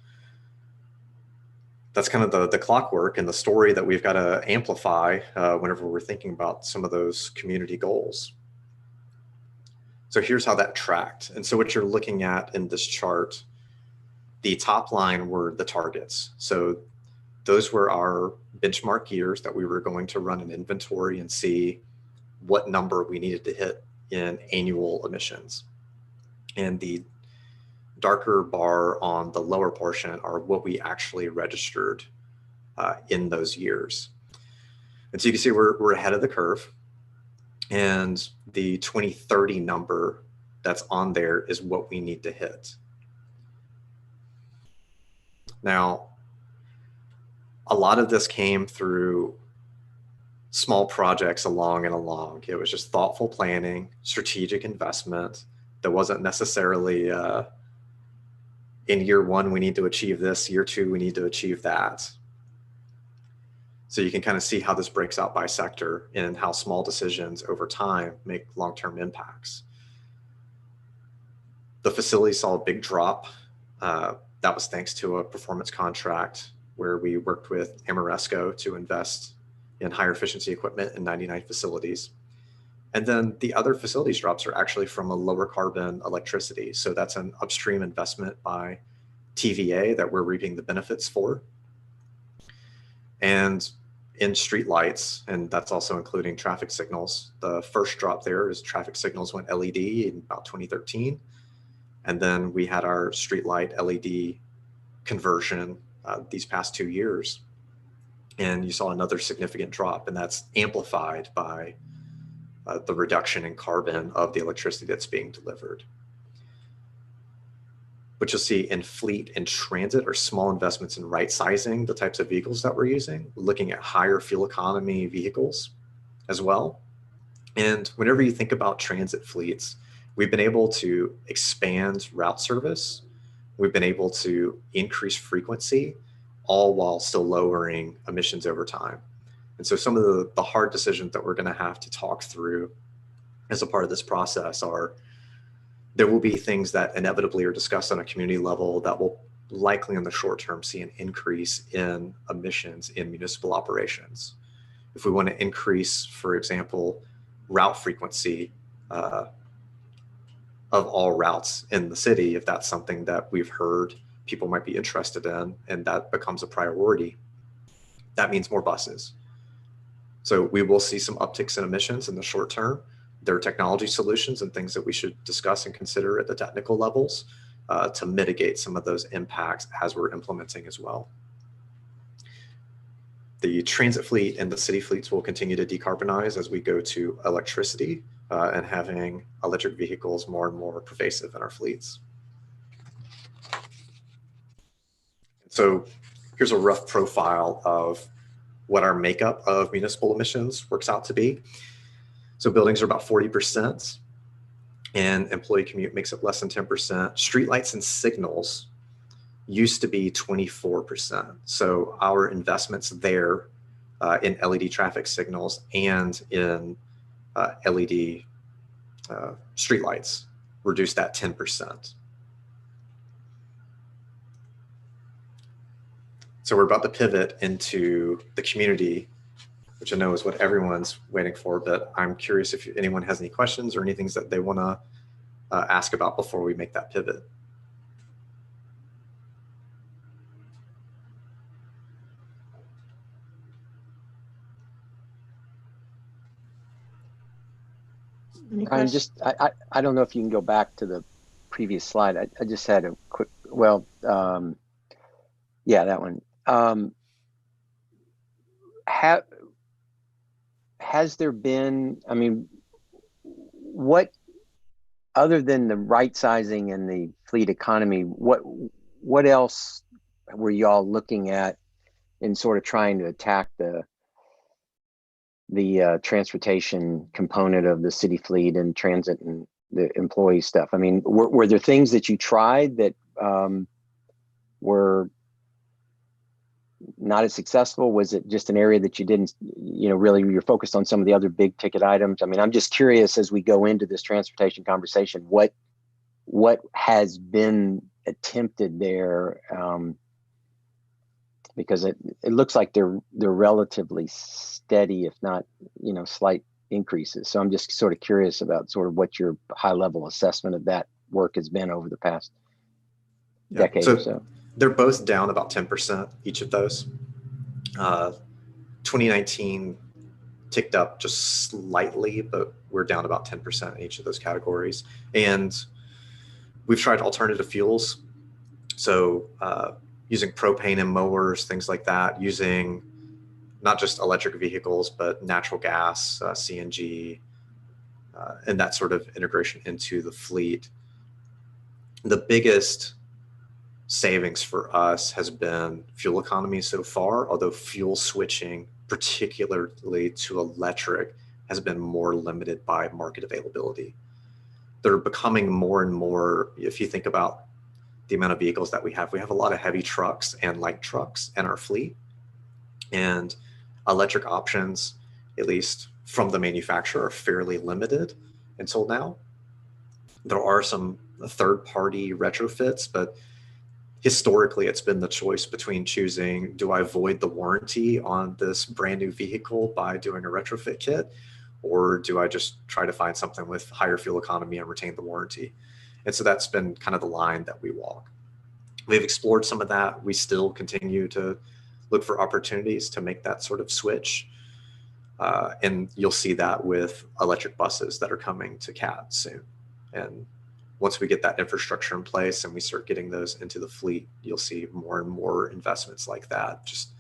kind of the clockwork and the story that we've got to amplify whenever we're thinking about some of those community goals. So here's how that tracked. And so what you're looking at in this chart, the top line were the targets. So those were our benchmark years that we were going to run an inventory and see what number we needed to hit in annual emissions. And the darker bar on the lower portion are what we actually registered in those years. And so you can see we're ahead of the curve. And the 2030 number that's on there is what we need to hit. Now, a lot of this came through small projects along and along. It was just thoughtful planning, strategic investment. That wasn't necessarily in year one, we need to achieve this, year two, we need to achieve that. So you can kind of see how this breaks out by sector and how small decisions over time make long-term impacts. The facility saw a big drop. That was thanks to a performance contract where we worked with Amoresco to invest in higher efficiency equipment in 99 facilities. And then the other facilities drops are actually from a lower carbon electricity. So that's an upstream investment by TVA that we're reaping the benefits for. And in streetlights, and that's also including traffic signals, the first drop there is traffic signals went LED in about 2013. And then we had our streetlight LED conversion these past 2 years. And you saw another significant drop, and that's amplified by the reduction in carbon of the electricity that's being delivered. What you'll see in fleet and transit are small investments in right sizing the types of vehicles that we're using, looking at higher fuel economy vehicles as well. And whenever you think about transit fleets, we've been able to expand route service. We've been able to increase frequency, all while still lowering emissions over time. And so some of the hard decisions that we're going to have to talk through as a part of this process are, there will be things that inevitably are discussed on a community level that will likely in the short term see an increase in emissions in municipal operations. If we want to increase, for example, route frequency of all routes in the city, if that's something that we've heard people might be interested in, and that becomes a priority, that means more buses. So we will see some upticks in emissions in the short term. There are technology solutions and things that we should discuss and consider at the technical levels to mitigate some of those impacts as we're implementing as well. The transit fleet and the city fleets will continue to decarbonize as we go to electricity and having electric vehicles more and more pervasive in our fleets. So here's a rough profile of what our makeup of municipal emissions works out to be. So buildings are about 40%, and employee commute makes up less than 10%. Streetlights and signals used to be 24%. So our investments there in LED traffic signals and in LED streetlights reduced that 10%. So we're about to pivot into the community, which I know is what everyone's waiting for, but I'm curious if anyone has any questions or any things that they want to ask about before we make that pivot. Brian, I don't know if you can go back to the previous slide. I just had a quick, well, yeah, that one. Has there been, I mean, what, other than the right sizing and the fleet economy, what else were y'all looking at in sort of trying to attack the transportation component of the city fleet and transit and the employee stuff? I mean, were there things that you tried that were not as successful? Was it just an area that you didn't, really you're focused on some of the other big ticket items? I mean, I'm just curious as we go into this transportation conversation, what has been attempted there? Because it looks like they're relatively steady, if not, slight increases. So I'm just sort of curious about sort of what your high level assessment of that work has been over the past decade or so. They're both down about 10%, each of those. 2019 ticked up just slightly, but we're down about 10% in each of those categories. And we've tried alternative fuels. So using propane in mowers, things like that, using not just electric vehicles, but natural gas, CNG, and that sort of integration into the fleet. The biggest savings for us has been fuel economy so far, although fuel switching, particularly to electric, has been more limited by market availability. They're becoming more and more, if you think about the amount of vehicles that we have a lot of heavy trucks and light trucks in our fleet, and electric options, at least from the manufacturer, are fairly limited until now. There are some third-party retrofits, but historically, it's been the choice between choosing, do I void the warranty on this brand new vehicle by doing a retrofit kit, or do I just try to find something with higher fuel economy and retain the warranty? And so that's been kind of the line that we walk. We've explored some of that. We still continue to look for opportunities to make that sort of switch. And you'll see that with electric buses that are coming to CAT soon. And once we get that infrastructure in place and we start getting those into the fleet, you'll see more and more investments like that. Just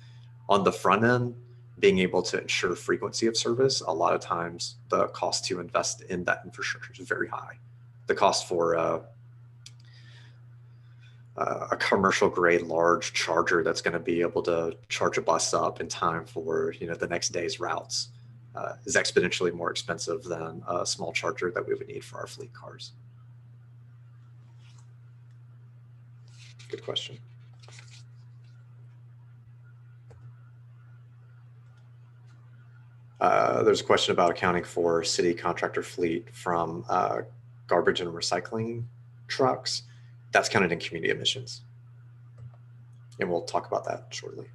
on the front end, being able to ensure frequency of service, a lot of times the cost to invest in that infrastructure is very high. The cost for a commercial grade large charger that's going to be able to charge a bus up in time for the next day's routes is exponentially more expensive than a small charger that we would need for our fleet cars. Good question. There's a question about accounting for city contractor fleet from garbage and recycling trucks. That's counted in community emissions. And we'll talk about that shortly.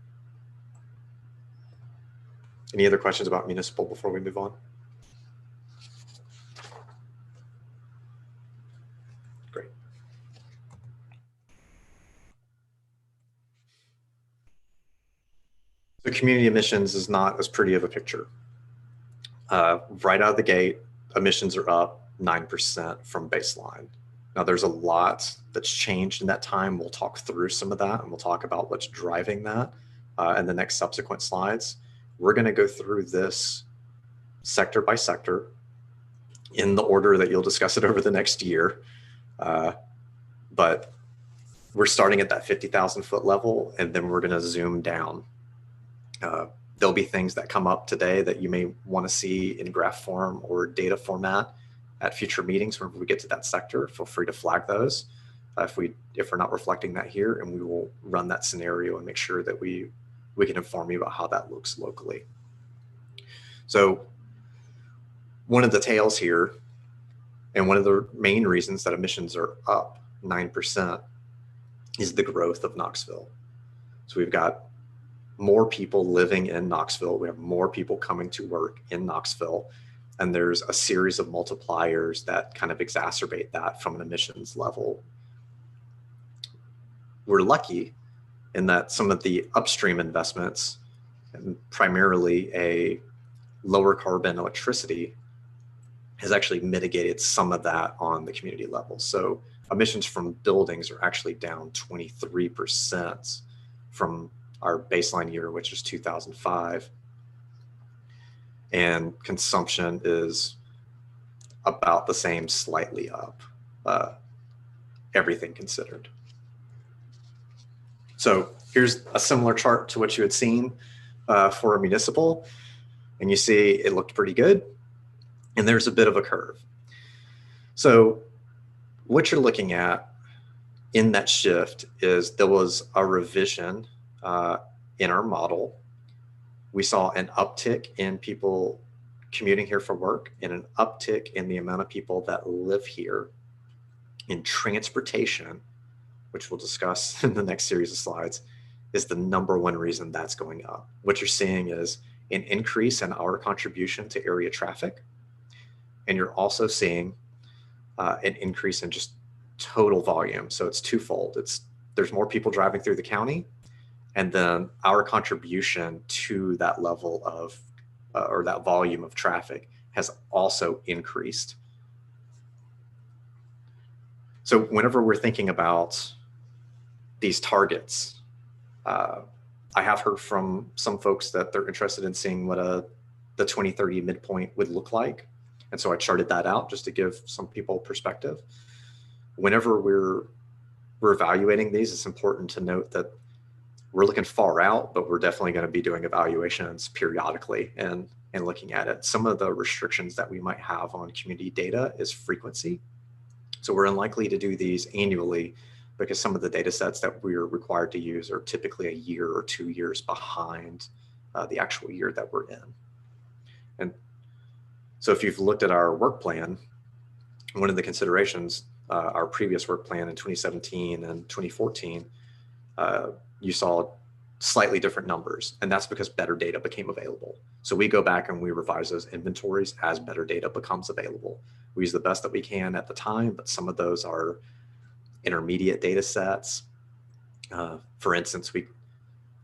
Any other questions about municipal before we move on? Great. So community emissions is not as pretty of a picture. Right out of the gate, emissions are up 9% from baseline. Now there's a lot that's changed in that time. We'll talk through some of that and we'll talk about what's driving that in the next subsequent slides. We're going to go through this sector by sector in the order that you'll discuss it over the next year. But we're starting at that 50,000 foot level and then we're going to zoom down. There'll be things that come up today that you may want to see in graph form or data format at future meetings. Whenever we get to that sector, feel free to flag those if we're not reflecting that here, and we will run that scenario and make sure that we can inform you about how that looks locally. So one of the tails here, and one of the main reasons that emissions are up 9% is the growth of Knoxville. So we've got more people living in Knoxville. We have more people coming to work in Knoxville. And there's a series of multipliers that kind of exacerbate that from an emissions level. We're lucky in that some of the upstream investments, and primarily a lower carbon electricity, has actually mitigated some of that on the community level. So emissions from buildings are actually down 23% from our baseline year, which is 2005. And consumption is about the same, slightly up, everything considered. So here's a similar chart to what you had seen for a municipal, and you see it looked pretty good, and there's a bit of a curve. So what you're looking at in that shift is there was a revision in our model. We saw an uptick in people commuting here for work and an uptick in the amount of people that live here. In transportation, which we'll discuss in the next series of slides, is the number one reason that's going up. What you're seeing is an increase in our contribution to area traffic. And you're also seeing an increase in just total volume. So it's twofold. There's more people driving through the county, and then our contribution to that level of, or that volume of traffic has also increased. So whenever we're thinking about these targets, I have heard from some folks that they're interested in seeing what the 2030 midpoint would look like. And so I charted that out just to give some people perspective. Whenever we're evaluating these, it's important to note that we're looking far out, but we're definitely going to be doing evaluations periodically and looking at it. Some of the restrictions that we might have on community data is frequency. So we're unlikely to do these annually because some of the data sets that we're required to use are typically a year or 2 years behind the actual year that we're in. And so if you've looked at our work plan, one of the considerations, our previous work plan in 2017 and 2014, you saw slightly different numbers, and that's because better data became available. So we go back and we revise those inventories as better data becomes available. We use the best that we can at the time, but some of those are intermediate data sets. For instance,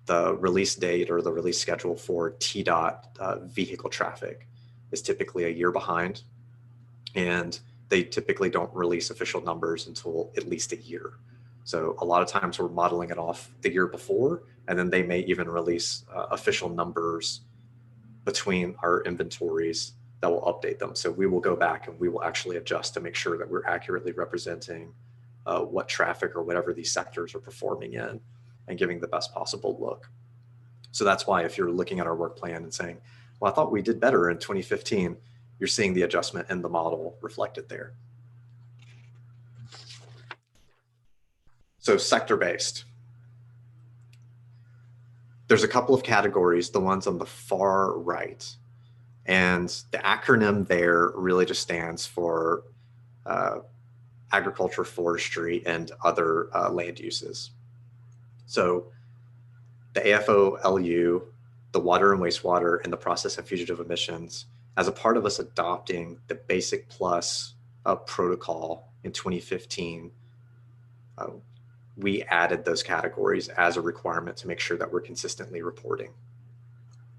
the release date or the release schedule for TDOT vehicle traffic is typically a year behind, and they typically don't release official numbers until at least a year. So a lot of times we're modeling it off the year before, and then they may even release official numbers between our inventories that will update them. So we will go back and we will actually adjust to make sure that we're accurately representing what traffic or whatever these sectors are performing in and giving the best possible look. So that's why if you're looking at our work plan and saying, well, I thought we did better in 2015, you're seeing the adjustment in the model reflected there. So sector-based. There's a couple of categories, the ones on the far right. And the acronym there really just stands for agriculture, forestry, and other land uses. So the AFO-LU, the water and wastewater, and the process and fugitive emissions, as a part of us adopting the Basic Plus protocol in 2015, we added those categories as a requirement to make sure that we're consistently reporting.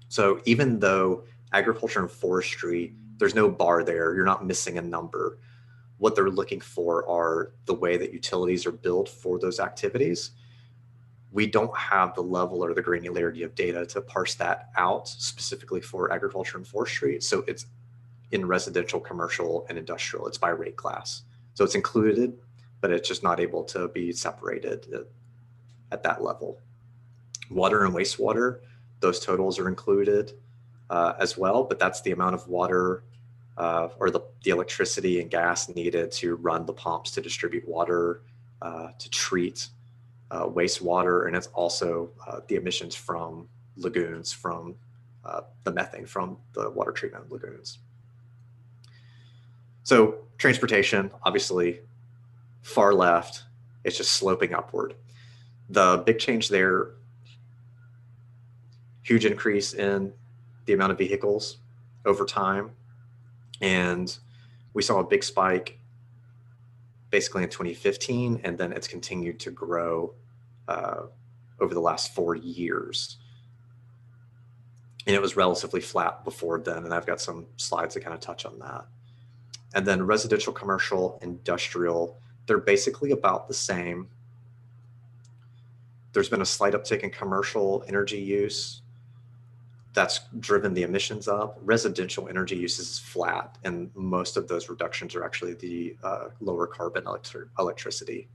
So even though agriculture and forestry, there's no bar there, you're not missing a number. What they're looking for are the way that utilities are billed for those activities. We don't have the level or the granularity of data to parse that out specifically for agriculture and forestry. So it's in residential, commercial, and industrial. It's by rate class. So it's included, but it's just not able to be separated at that level. Water and wastewater, those totals are included as well, but that's the amount of water or the electricity and gas needed to run the pumps to distribute water, to treat wastewater, and it's also the emissions from lagoons, from the methane from the water treatment lagoons. So transportation, obviously, far left, it's just sloping upward. The big change there, huge increase in the amount of vehicles over time. And we saw a big spike basically in 2015, and then it's continued to grow over the last 4 years. And it was relatively flat before then, and I've got some slides that kind of touch on that. And then residential, commercial, industrial, they're basically about the same. There's been a slight uptick in commercial energy use that's driven the emissions up. Residential energy use is flat, and most of those reductions are actually the lower carbon electricity.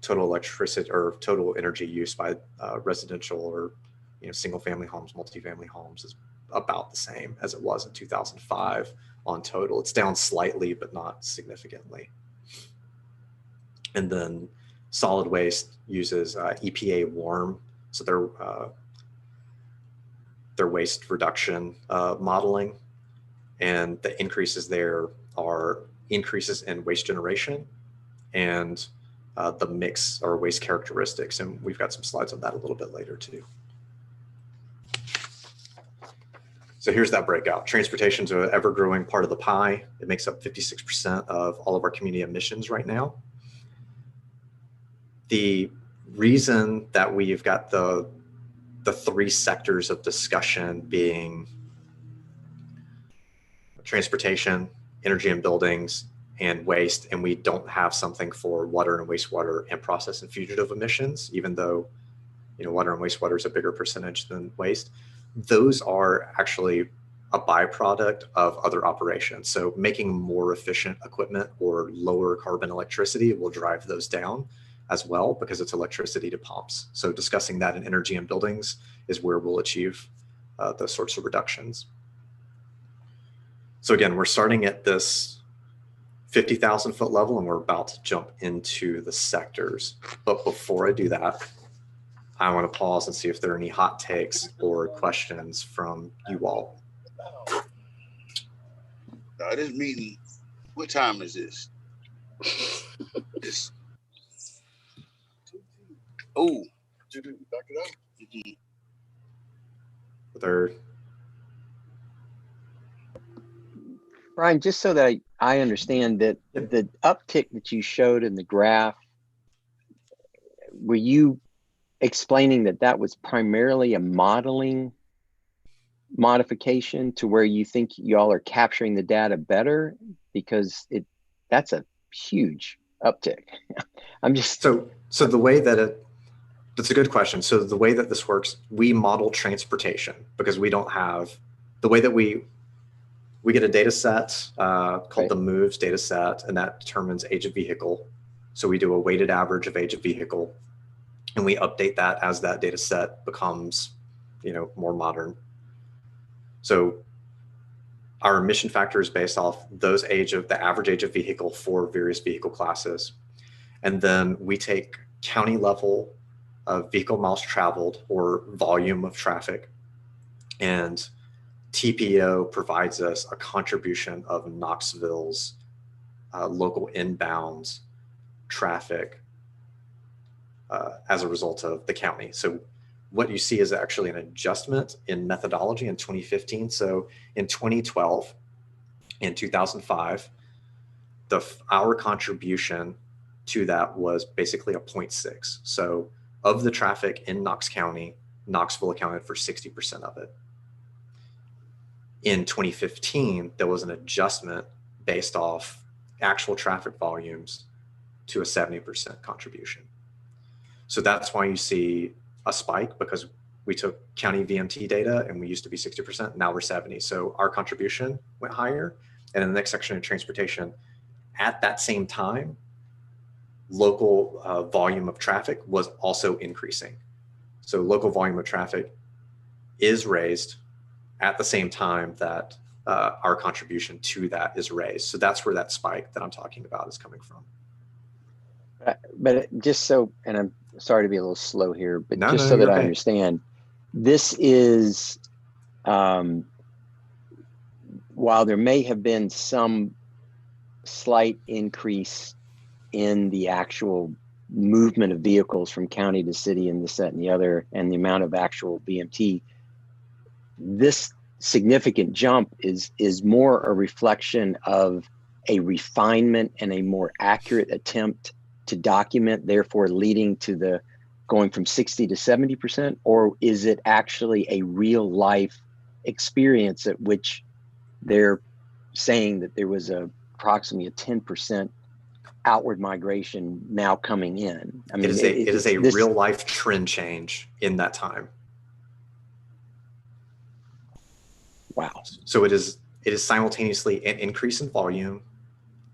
Total electricity or total energy use by residential or single family homes, multifamily homes is about the same as it was in 2005 on total. It's down slightly, but not significantly. And then solid waste uses EPA WARM, so their waste reduction modeling, and the increases there are increases in waste generation and the mix or waste characteristics. And we've got some slides on that a little bit later too. So here's that breakout. Transportation is an ever-growing part of the pie. It makes up 56% of all of our community emissions right now. The reason that we've got the three sectors of discussion being transportation, energy and buildings, and waste, and we don't have something for water and wastewater and process and fugitive emissions, even though water and wastewater is a bigger percentage than waste. Those are actually a byproduct of other operations. So making more efficient equipment or lower carbon electricity will drive those down as well, because it's electricity to pumps. So discussing that in energy and buildings is where we'll achieve those sorts of reductions. So again, we're starting at this 50,000 foot level and we're about to jump into the sectors. But before I do that, I want to pause and see if there are any hot takes or questions from you all. This meeting, what time is this? Oh, back it up. There. Brian, just so that I understand that the uptick that you showed in the graph, were you explaining that that was primarily a modeling modification to where you think y'all are capturing the data better? Because that's a huge uptick. I'm just so the way that that's a good question. So the way that this works, we model transportation because we don't have the way that we get a data set called the moves data set, and that determines age of vehicle. So we do a weighted average of age of vehicle, and we update that as that data set becomes, more modern. So our emission factor is based off the average age of vehicle for various vehicle classes. And then we take county level of vehicle miles traveled or volume of traffic, and TPO provides us a contribution of Knoxville's local inbound traffic as a result of the county. So what you see is actually an adjustment in methodology in 2015. So in 2012 and 2005, our contribution to that was basically a 0.6. So of the traffic in Knox County, Knoxville accounted for 60% of it. In 2015, there was an adjustment based off actual traffic volumes to a 70% contribution. So that's why you see a spike, because we took county VMT data and we used to be 60%, now we're 70. So our contribution went higher. And in the next section of transportation, at that same time, local volume of traffic was also increasing. So local volume of traffic is raised at the same time that our contribution to that is raised. So that's where that spike that I'm talking about is coming from. But just so, and I'm sorry to be a little slow here, but just so that I understand, this is, while there may have been some slight increase in the actual movement of vehicles from county to city and this, that, and the other, and the amount of actual BMT, this significant jump is more a reflection of a refinement and a more accurate attempt to document, therefore leading to the going from 60 to 70%, or is it actually a real life experience at which they're saying that there was approximately a 10% outward migration now coming in? I mean, it is a real life trend change in that time. Wow. So it is simultaneously an increase in volume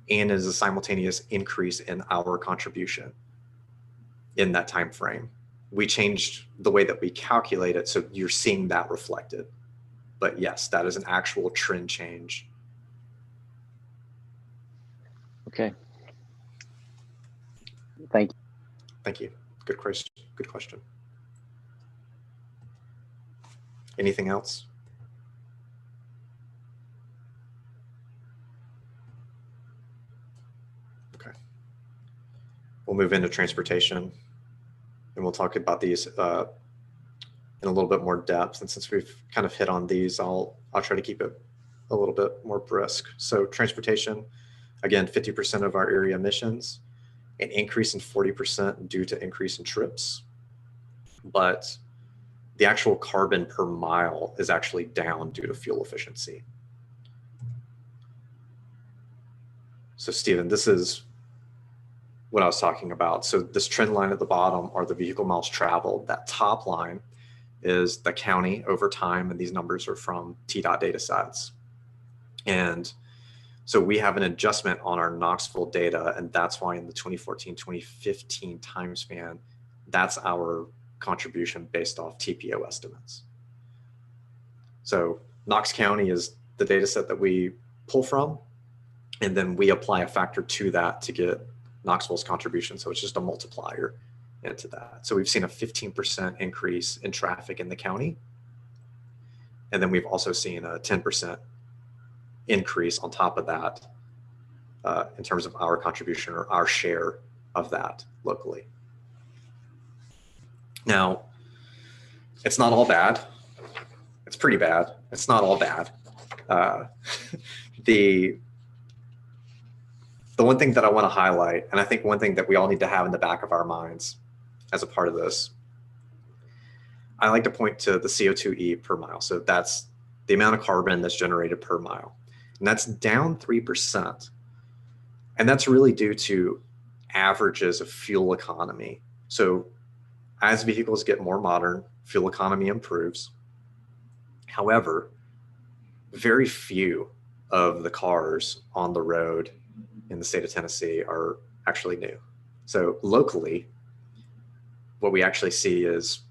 and it is a simultaneous increase in our contribution in that time frame. We changed the way that we calculate it, so you're seeing that reflected. But yes, that is an actual trend change. Okay. Thank you. Thank you. Good question. Good question. Anything else? Okay. We'll move into transportation, and we'll talk about these in a little bit more depth. And since we've kind of hit on these, I'll try to keep it a little bit more brisk. So transportation, again, 50% of our area emissions, an increase in 40% due to increase in trips, but the actual carbon per mile is actually down due to fuel efficiency. So Stephen, this is what I was talking about. So this trend line at the bottom are the vehicle miles traveled. That top line is the county over time, and these numbers are from TDOT data sets. And so we have an adjustment on our Knoxville data, and that's why in the 2014-2015 time span, that's our contribution based off TPO estimates. So Knox County is the data set that we pull from, and then we apply a factor to that to get Knoxville's contribution. So it's just a multiplier into that. So we've seen a 15% increase in traffic in the county. And then we've also seen a 10% increase on top of that in terms of our contribution or our share of that locally. Now, it's not all bad. It's pretty bad. It's not all bad. The one thing that I want to highlight, and I think one thing that we all need to have in the back of our minds as a part of this, I like to point to the CO2e per mile. So that's the amount of carbon that's generated per mile. And that's down 3%. And that's really due to averages of fuel economy. So as vehicles get more modern, fuel economy improves. However, very few of the cars on the road in the state of Tennessee are actually new. So locally, what we actually see is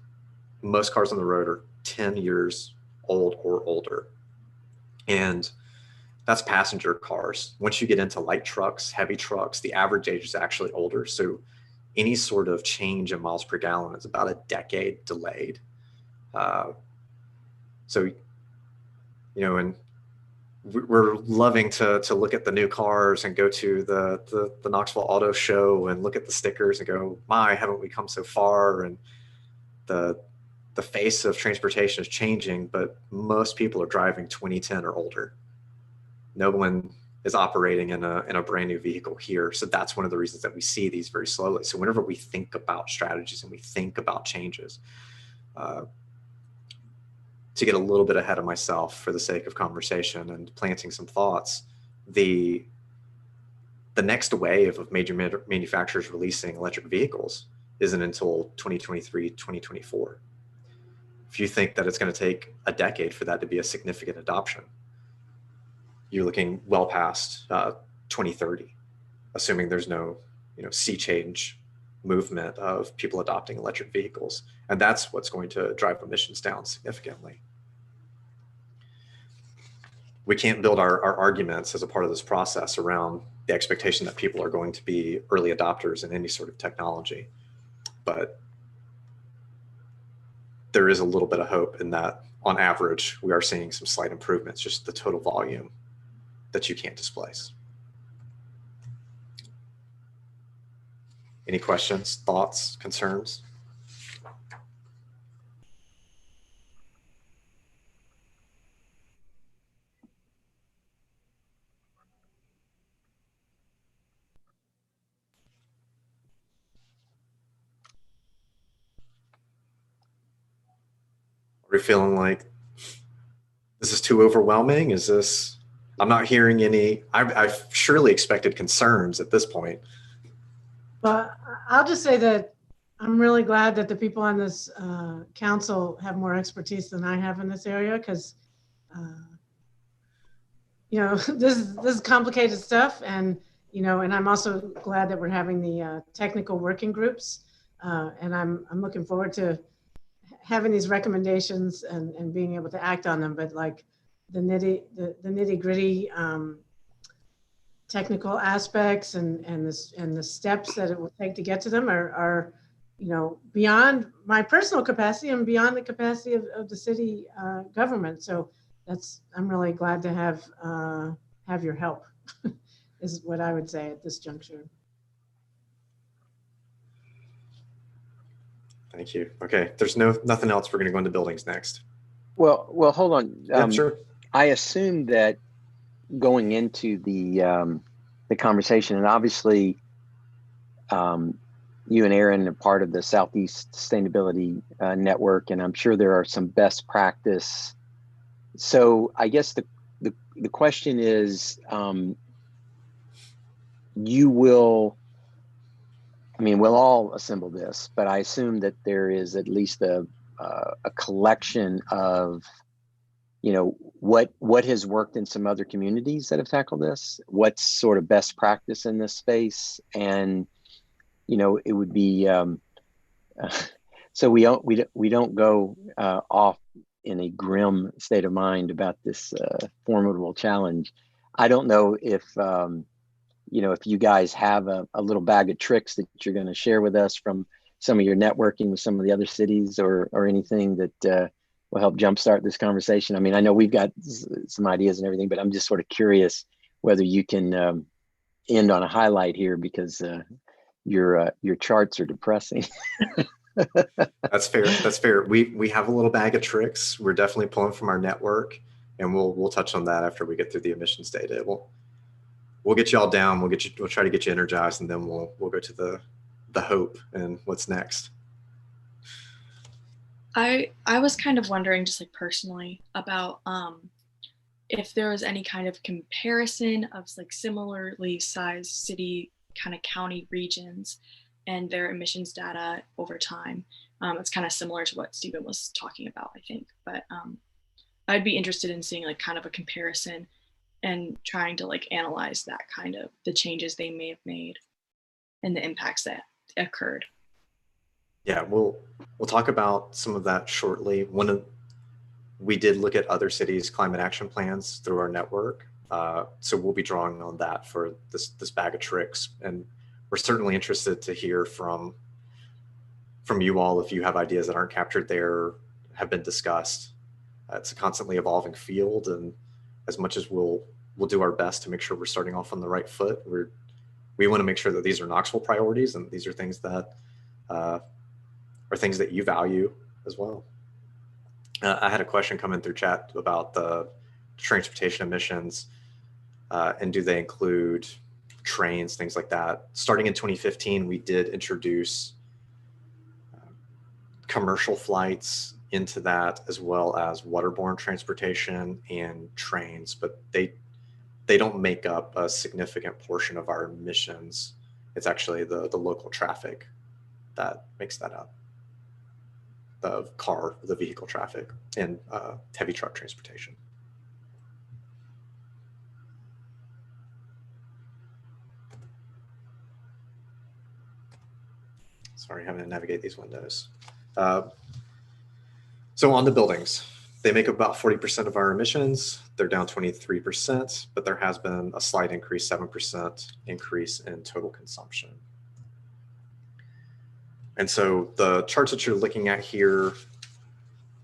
most cars on the road are 10 years old or older. And that's passenger cars. Once you get into light trucks, heavy trucks, the average age is actually older. So any sort of change in miles per gallon is about a decade delayed. So, you know, and we're loving to look at the new cars and go to the Knoxville Auto Show and look at the stickers and go, my, haven't we come so far? And the face of transportation is changing, but most people are driving 2010 or older. No one is operating in a brand new vehicle here. So that's one of the reasons that we see these very slowly. So whenever we think about strategies and we think about changes, to get a little bit ahead of myself for the sake of conversation and planting some thoughts, the next wave of major manufacturers releasing electric vehicles isn't until 2023, 2024. If you think that it's going to take a decade for that to be a significant adoption, you're looking well past 2030, assuming there's no sea change movement of people adopting electric vehicles. And that's what's going to drive emissions down significantly. We can't build our arguments as a part of this process around the expectation that people are going to be early adopters in any sort of technology. But there is a little bit of hope in that on average, we are seeing some slight improvements, just the total volume that you can't displace. Any questions, thoughts, concerns? Are we feeling like this is too overwhelming? Is this, I'm not hearing any, I've surely expected concerns at this point. Well, I'll just say that I'm really glad that the people on this council have more expertise than I have in this area, because this is complicated stuff, and and I'm also glad that we're having the technical working groups, and I'm looking forward to having these recommendations and being able to act on them. But like the nitty gritty technical aspects and the steps that it will take to get to them are beyond my personal capacity and beyond the capacity of the city government. So I'm really glad to have your help is what I would say at this juncture. Thank you. Okay, there's nothing else. We're going to go into buildings next. Well, hold on. Yeah, sure. I assume that going into the conversation, and obviously you and Aaron are part of the Southeast Sustainability Network, and I'm sure there are some best practice. So I guess the question is, we'll all assemble this, but I assume that there is at least a collection of, what has worked in some other communities that have tackled this, what's sort of best practice in this space, and it would be so we don't go off in a grim state of mind about this formidable challenge. I don't know if if you guys have a little bag of tricks that you're going to share with us from some of your networking with some of the other cities, or anything that will help jumpstart this conversation. I mean, I know we've got some ideas and everything, but I'm just sort of curious whether you can end on a highlight here, because your charts are depressing. That's fair. That's fair. We have a little bag of tricks. We're definitely pulling from our network, and we'll touch on that after we get through the emissions data. We'll get you all down. We'll try to get you energized, and then we'll go to the hope and what's next. I was kind of wondering, just like personally, about if there was any kind of comparison of like similarly sized city, kind of county regions and their emissions data over time. It's kind of similar to what Stephen was talking about, I think, but I'd be interested in seeing like kind of a comparison and trying to like analyze that kind of the changes they may have made and the impacts that occurred. Yeah, we'll talk about some of that shortly. We did look at other cities' climate action plans through our network. So we'll be drawing on that for this bag of tricks. And we're certainly interested to hear from you all if you have ideas that aren't captured there, have been discussed. It's a constantly evolving field, and as much as we'll do our best to make sure we're starting off on the right foot, we want to make sure that these are Knoxville priorities, and these are things that are things that you value as well. I had a question come in through chat about the transportation emissions, and do they include trains, things like that. Starting in 2015, we did introduce commercial flights into that, as well as waterborne transportation and trains, but they don't make up a significant portion of our emissions. It's actually the local traffic that makes that up. The vehicle traffic, and heavy truck transportation. Sorry, having to navigate these windows. So on the buildings, they make up about 40% of our emissions. They're down 23%, but there has been a slight increase, 7% increase in total consumption. And so the charts that you're looking at here,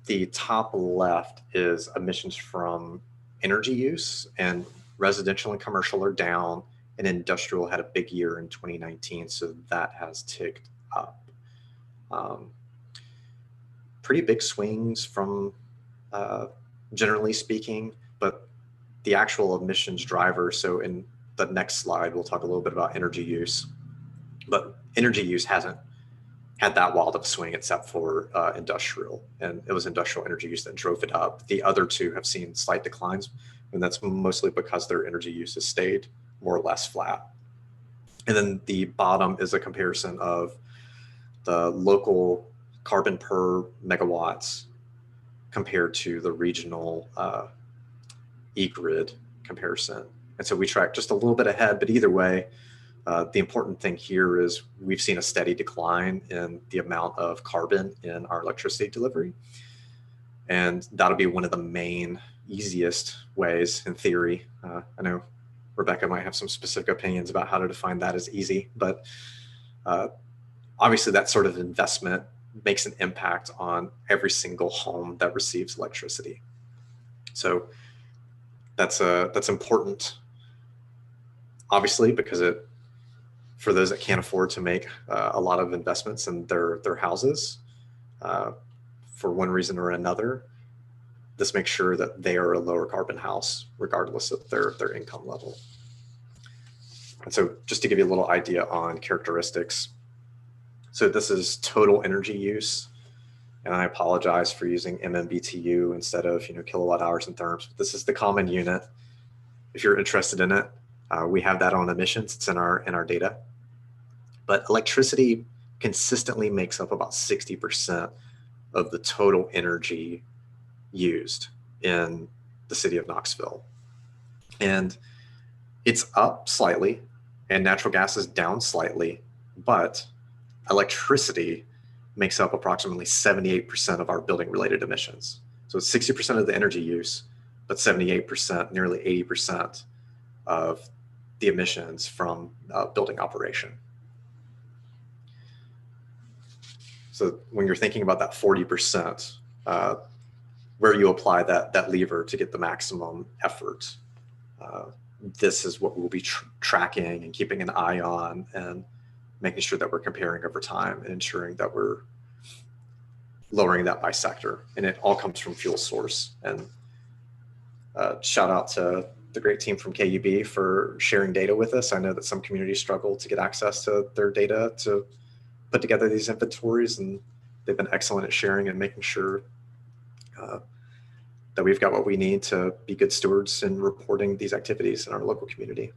the top left is emissions from energy use, and residential and commercial are down, and industrial had a big year in 2019, so that has ticked up. Pretty big swings from generally speaking, but the actual emissions driver, so in the next slide, we'll talk a little bit about energy use, but energy use hasn't had that wild of a swing except for industrial, and it was industrial energy use that drove it up. The other two have seen slight declines, and that's mostly because their energy use has stayed more or less flat. And then the bottom is a comparison of the local carbon per megawatts compared to the regional e-grid comparison. And so we track just a little bit ahead, but either way, the important thing here is we've seen a steady decline in the amount of carbon in our electricity delivery. And that'll be one of the main, easiest ways in theory. I know Rebecca might have some specific opinions about how to define that as easy, but obviously that sort of investment makes an impact on every single home that receives electricity. So that's important, obviously, because for those that can't afford to make a lot of investments in their houses, for one reason or another, this makes sure that they are a lower carbon house, regardless of their income level. And so just to give you a little idea on characteristics, so this is total energy use, and I apologize for using MMBTU instead of kilowatt hours and therms. But this is the common unit. If you're interested in it, we have that on emissions. It's in our data. But electricity consistently makes up about 60% of the total energy used in the city of Knoxville. And it's up slightly, and natural gas is down slightly, but electricity makes up approximately 78% of our building related emissions. So it's 60% of the energy use, but 78%, nearly 80% of the emissions from building operation. So when you're thinking about that 40%, where you apply that lever to get the maximum effort, this is what we'll be tracking and keeping an eye on, and making sure that we're comparing over time and ensuring that we're lowering that by sector. And it all comes from fuel source. And shout out to the great team from KUB for sharing data with us. I know that some communities struggle to get access to their data to put together these inventories, and they've been excellent at sharing and making sure that we've got what we need to be good stewards in reporting these activities in our local community.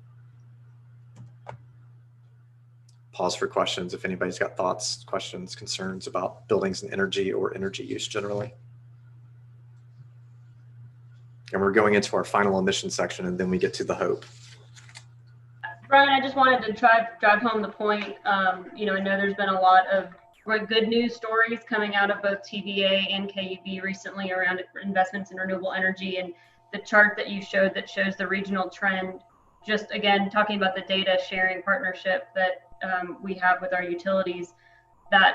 Pause for questions if anybody's got thoughts, questions, concerns about buildings and energy or energy use generally. And we're going into our final emission section, and then we get to the hope. Brian, I just wanted to drive home the point. I know there's been a lot of good news stories coming out of both TVA and KUB recently around investments in renewable energy, and the chart that you showed that shows the regional trend, just again, talking about the data sharing partnership that we have with our utilities. That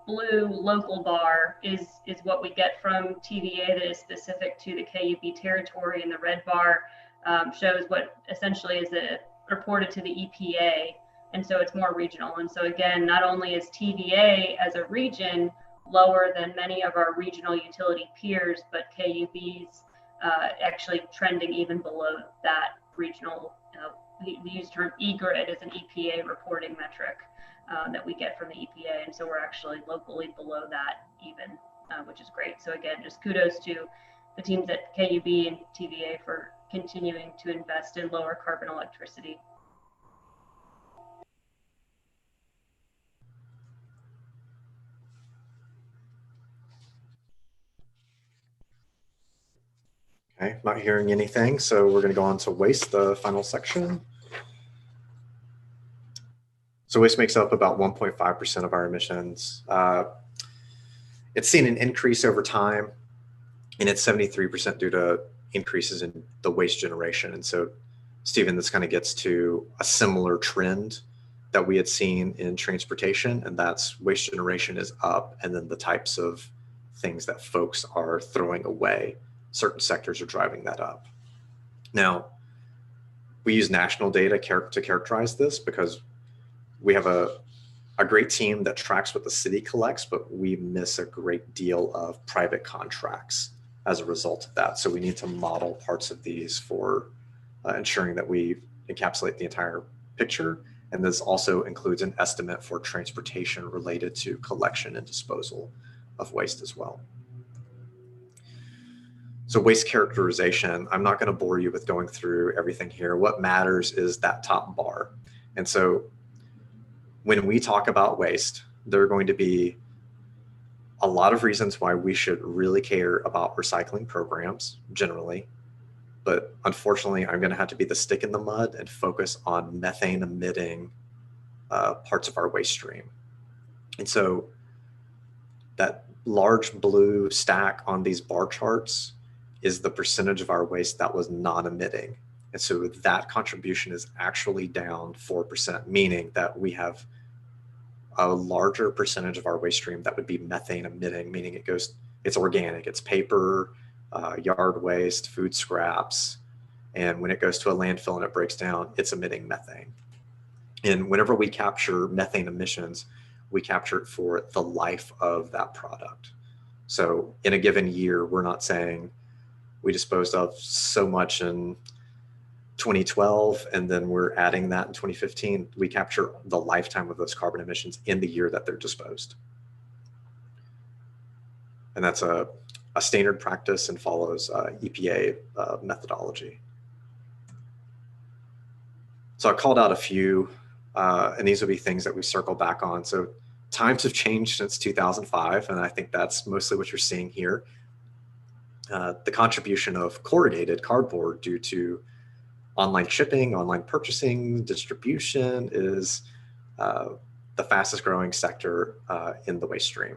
blue local bar is what we get from TVA that is specific to the KUB territory, and the red bar shows what essentially is reported to the EPA. And so it's more regional. And so again, not only is TVA as a region lower than many of our regional utility peers, but KUB's actually trending even below that regional. We use the term eGrid as an EPA reporting metric that we get from the EPA. And so we're actually locally below that even, which is great. So again, just kudos to the teams at KUB and TVA for continuing to invest in lower carbon electricity. Okay, not hearing anything, so we're going to go on to waste, the final section. So waste makes up about 1.5% of our emissions. It's seen an increase over time, and it's 73% due to increases in the waste generation. And so, Stephen, this kind of gets to a similar trend that we had seen in transportation, and that's waste generation is up, and then the types of things that folks are throwing away, certain sectors are driving that up. Now, we use national data to characterize this because we have a great team that tracks what the city collects, but we miss a great deal of private contracts as a result of that. So we need to model parts of these for ensuring that we encapsulate the entire picture. And this also includes an estimate for transportation related to collection and disposal of waste as well. So waste characterization, I'm not going to bore you with going through everything here. What matters is that top bar. And so when we talk about waste, there are going to be a lot of reasons why we should really care about recycling programs generally. But unfortunately, I'm going to have to be the stick in the mud and focus on methane emitting parts of our waste stream. And so that large blue stack on these bar charts is the percentage of our waste that was non-emitting. And so that contribution is actually down 4%, meaning that we have a larger percentage of our waste stream that would be methane emitting, meaning it's organic, it's paper, yard waste, food scraps. And when it goes to a landfill and it breaks down, it's emitting methane. And whenever we capture methane emissions, we capture it for the life of that product. So in a given year, we're not saying we disposed of so much in 2012 and then we're adding that in 2015. We capture the lifetime of those carbon emissions in the year that they're disposed. And that's a standard practice and follows EPA methodology. So I called out a few, and these will be things that we circle back on. So times have changed since 2005, and I think that's mostly what you're seeing here. The contribution of corrugated cardboard due to online shipping, online purchasing, distribution is the fastest growing sector in the waste stream.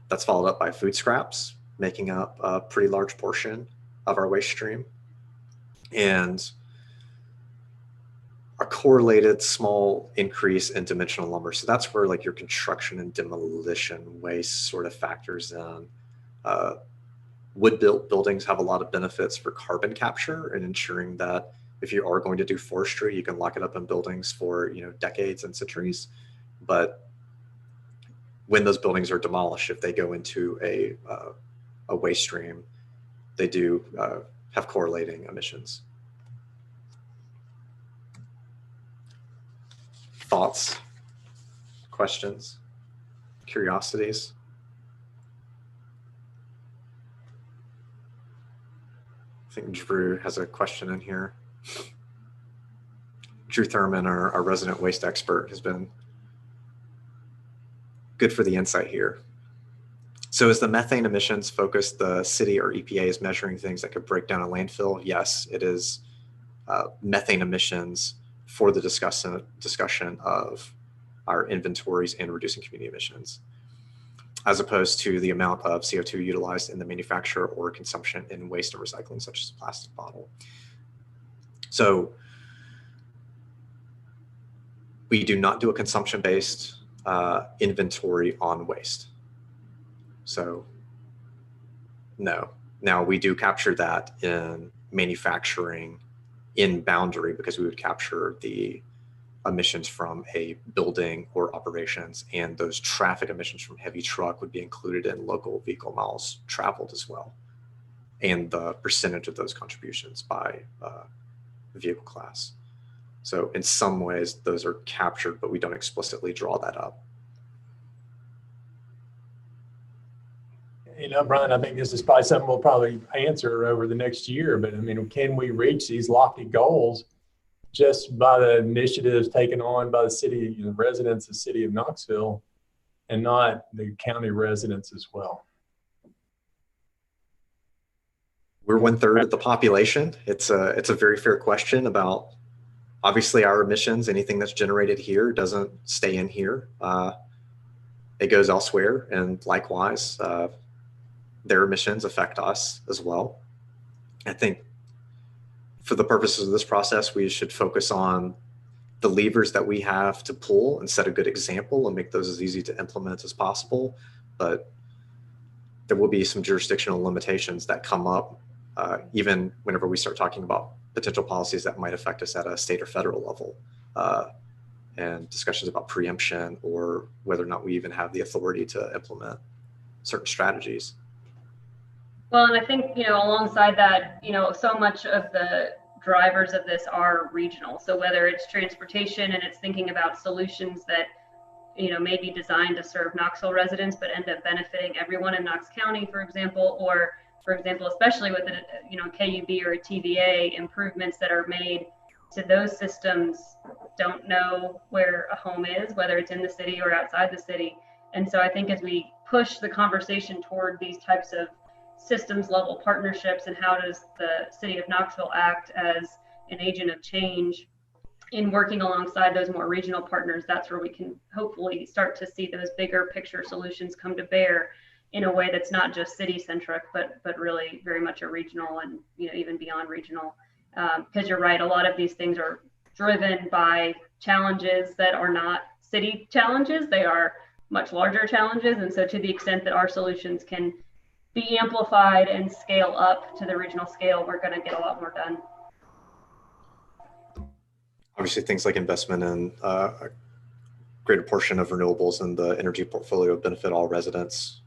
That's followed up by food scraps, making up a pretty large portion of our waste stream. And a correlated small increase in dimensional lumber. So that's where like your construction and demolition waste sort of factors in. Wood-built buildings have a lot of benefits for carbon capture and ensuring that if you are going to do forestry, you can lock it up in buildings for decades and centuries. But when those buildings are demolished, if they go into a waste stream, they do have correlating emissions. Thoughts, questions, curiosities? I think Drew has a question in here. Drew Thurman, our resident waste expert, has been good for the insight here. So is the methane emissions focus the city or EPA is measuring things that could break down a landfill? Yes, it is methane emissions for the discussion of our inventories and reducing community emissions, as opposed to the amount of CO2 utilized in the manufacture or consumption in waste and recycling, such as a plastic bottle. So we do not do a consumption-based inventory on waste. So no. Now we do capture that in manufacturing in boundary because we would capture the emissions from a building or operations, and those traffic emissions from heavy truck would be included in local vehicle miles traveled as well, and the percentage of those contributions by vehicle class. So in some ways those are captured, but we don't explicitly draw that up. Brian, I think this is probably something we'll probably answer over the next year, but I mean, can we reach these lofty goals just by the initiatives taken on by the city, the residents of the city of Knoxville, and not the county residents as well? We're 1/3 of the population. It's a very fair question about, obviously, our emissions. Anything that's generated here doesn't stay in here. It goes elsewhere, and likewise, their emissions affect us as well. I think for the purposes of this process, we should focus on the levers that we have to pull and set a good example and make those as easy to implement as possible. But there will be some jurisdictional limitations that come up even whenever we start talking about potential policies that might affect us at a state or federal level, and discussions about preemption or whether or not we even have the authority to implement certain strategies. Well, and I think, alongside that, so much of the drivers of this are regional. So whether it's transportation and it's thinking about solutions that, may be designed to serve Knoxville residents, but end up benefiting everyone in Knox County, for example, or for example, especially with a, KUB or a TVA, improvements that are made to those systems don't know where a home is, whether it's in the city or outside the city. And so I think as we push the conversation toward these types of systems level partnerships and how does the city of Knoxville act as an agent of change in working alongside those more regional partners, that's where we can hopefully start to see those bigger picture solutions come to bear in a way that's not just city centric, but really very much a regional and even beyond regional. Because you're right, a lot of these things are driven by challenges that are not city challenges. They are much larger challenges. And so to the extent that our solutions can be amplified and scale up to the regional scale, we're going to get a lot more done. Obviously, things like investment in a greater portion of renewables in the energy portfolio benefit all residents.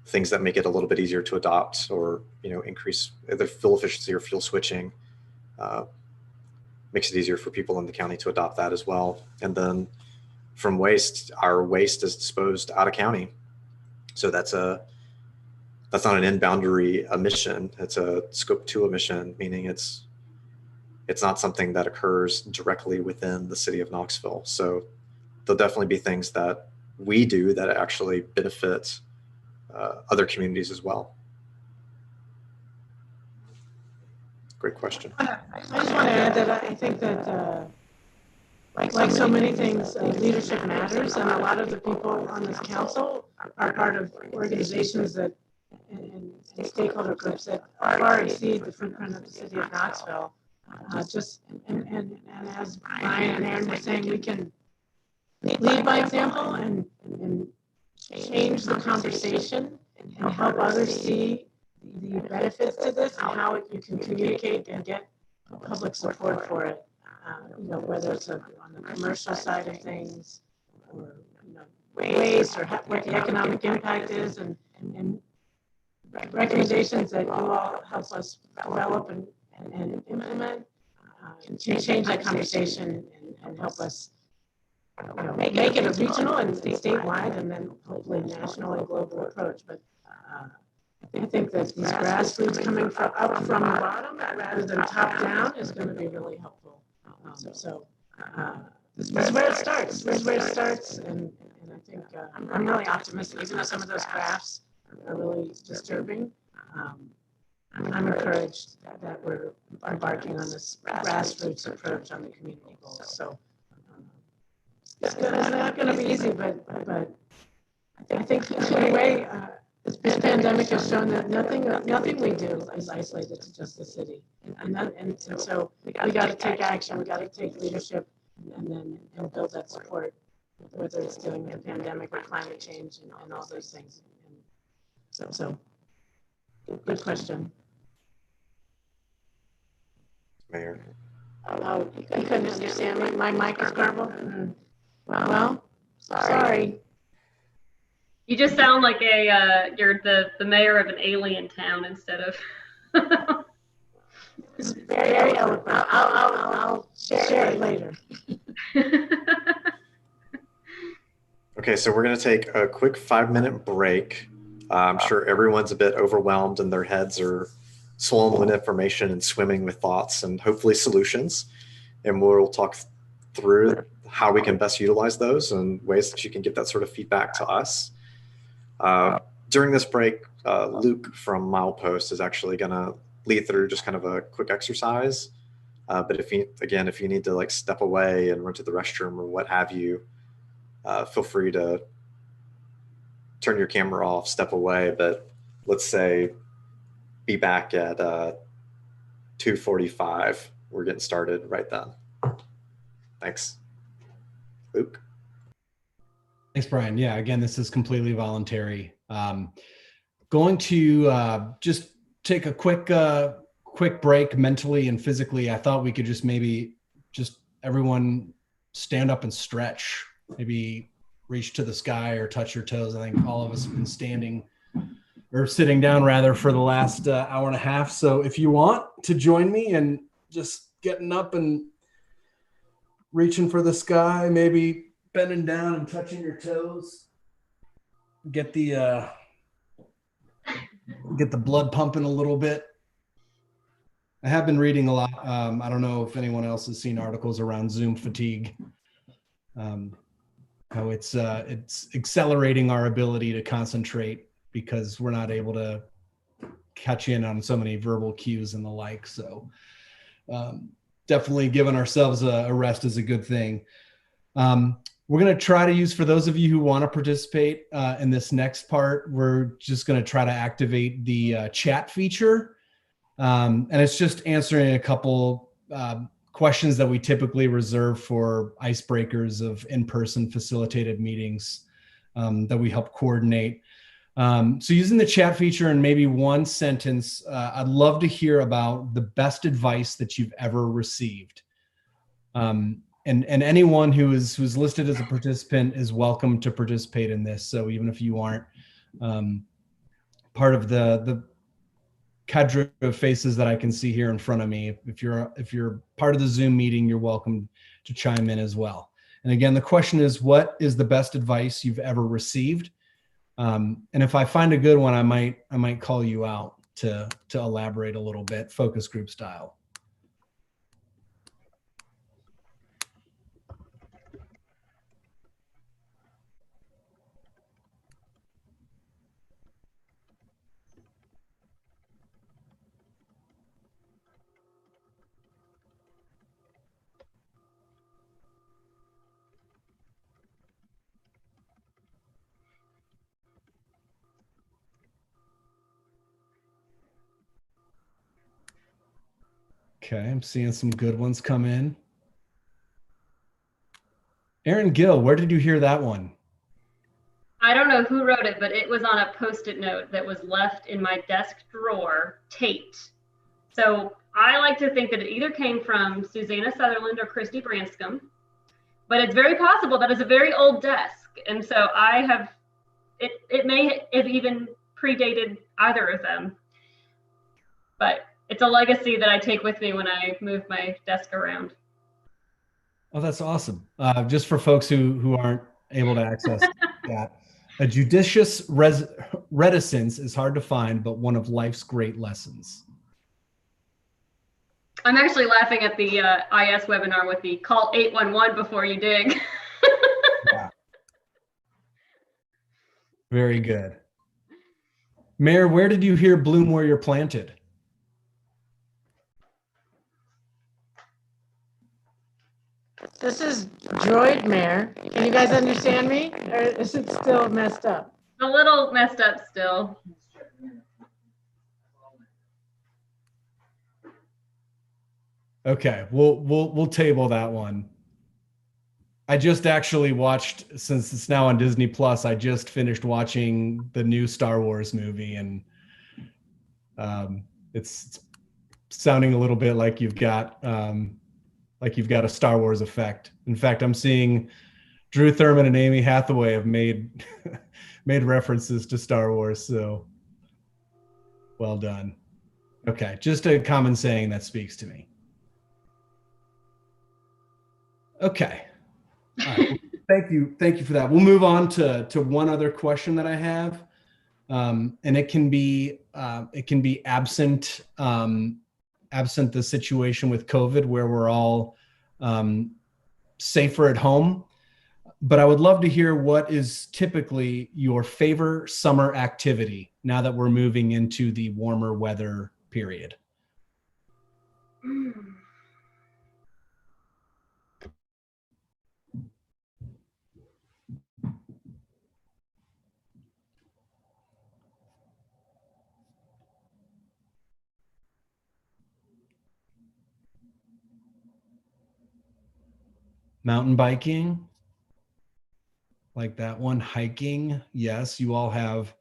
Things that make it a little bit easier to adopt, or increase the fuel efficiency or fuel switching, makes it easier for people in the county to adopt that as well. And then from waste, our waste is disposed out of county, so that's not an in-boundary emission. It's a scope 2 emission, meaning it's not something that occurs directly within the city of Knoxville. So there'll definitely be things that we do that actually benefit other communities as well. Great question. I just want to add that I think that like so many things, leadership matters, and a lot of the people on this council are part of organizations that and stakeholder groups that far exceed the footprint of the city of Knoxville. And as Brian and Aaron were saying, we can lead by example and change the conversation and help others see the benefits to this and how you can communicate and get public support for it. Whether it's on the commercial side of things, or waste, or what the economic impact is, and recommendations that you all help us develop and implement, and change that conversation and help us make it a regional and statewide, and then hopefully national and global approach. But I think that these grassroots coming up from the bottom rather than top down is going to be really helpful. This is where it starts. This is where it starts, and I think I'm really optimistic, even though some of those graphs are really disturbing. I'm encouraged that we're embarking on this grassroots approach on the community goals. So it's not going to be easy, but I think in a way this pandemic has shown that nothing we do is isolated to just the city, and so we got to take action. We got to take leadership, and build that support, whether it's dealing with the pandemic or climate change and all those things. And so good question. Mayor. Oh, you couldn't understand. My mic is garbled. Well, sorry. You just sound like you're the mayor of an alien town instead of. It's very eloquent. I'll share it later. Okay, so we're going to take a quick 5-minute break. I'm sure everyone's a bit overwhelmed and their heads are swollen with information and swimming with thoughts and hopefully solutions. And we'll talk through how we can best utilize those and ways that you can give that sort of feedback to us. During this break, Luke from Milepost is actually going to lead through just kind of a quick exercise. But if you need to like step away and run to the restroom or what have you, feel free to turn your camera off, step away. But let's say be back at 2:45. We're getting started right then. Thanks. Luke? Thanks, Brian. Yeah, again, this is completely voluntary. Going to just take a quick break mentally and physically. I thought we could just maybe everyone stand up and stretch, maybe reach to the sky or touch your toes. I think all of us have been standing or sitting down rather for the last hour and a half. So if you want to join me and just getting up and reaching for the sky, maybe bending down and touching your toes, get the blood pumping a little bit. I have been reading a lot. I don't know if anyone else has seen articles around Zoom fatigue. How it's accelerating our ability to concentrate because we're not able to catch in on so many verbal cues and the like. So definitely giving ourselves a rest is a good thing. We're going to try to use, for those of you who want to participate in this next part, we're just going to try to activate the chat feature. And it's just answering a couple questions that we typically reserve for icebreakers of in-person facilitated meetings that we help coordinate. So using the chat feature in maybe one sentence, I'd love to hear about the best advice that you've ever received. And anyone who's listed as a participant is welcome to participate in this. So even if you aren't part of the cadre of faces that I can see here in front of me, if you're part of the Zoom meeting, you're welcome to chime in as well. And again, the question is, what is the best advice you've ever received? And if I find a good one, I might call you out to elaborate a little bit, focus group style. Okay, I'm seeing some good ones come in. Aaron Gill, where did you hear that one? I don't know who wrote it, but it was on a Post-it note that was left in my desk drawer, taped. So I like to think that it either came from Susanna Sutherland or Christy Branscombe, but it's very possible that it's a very old desk. And so it may have even predated either of them, but it's a legacy that I take with me when I move my desk around. Oh, that's awesome. Just for folks who aren't able to access that, a judicious reticence is hard to find, but one of life's great lessons. I'm actually laughing at the IS webinar with the call 811 before you dig. Yeah. Very good. Mayor, where did you hear bloom where you're planted? This is Droid Mayor. Can you guys understand me? Or is it still messed up? A little messed up still. Okay, we'll table that one. I just actually watched, since it's now on Disney Plus, I just finished watching the new Star Wars movie, and it's sounding a little bit like you've got a Star Wars effect. In fact, I'm seeing Drew Thurman and Amy Hathaway have made references to Star Wars, so well done. Okay, just a common saying that speaks to me. Okay. All right. Thank you for that. We'll move on to one other question that I have, and it can be absent the situation with COVID where we're all safer at home. But I would love to hear what is typically your favorite summer activity now that we're moving into the warmer weather period. Mountain biking, like that one. Hiking, yes, you all have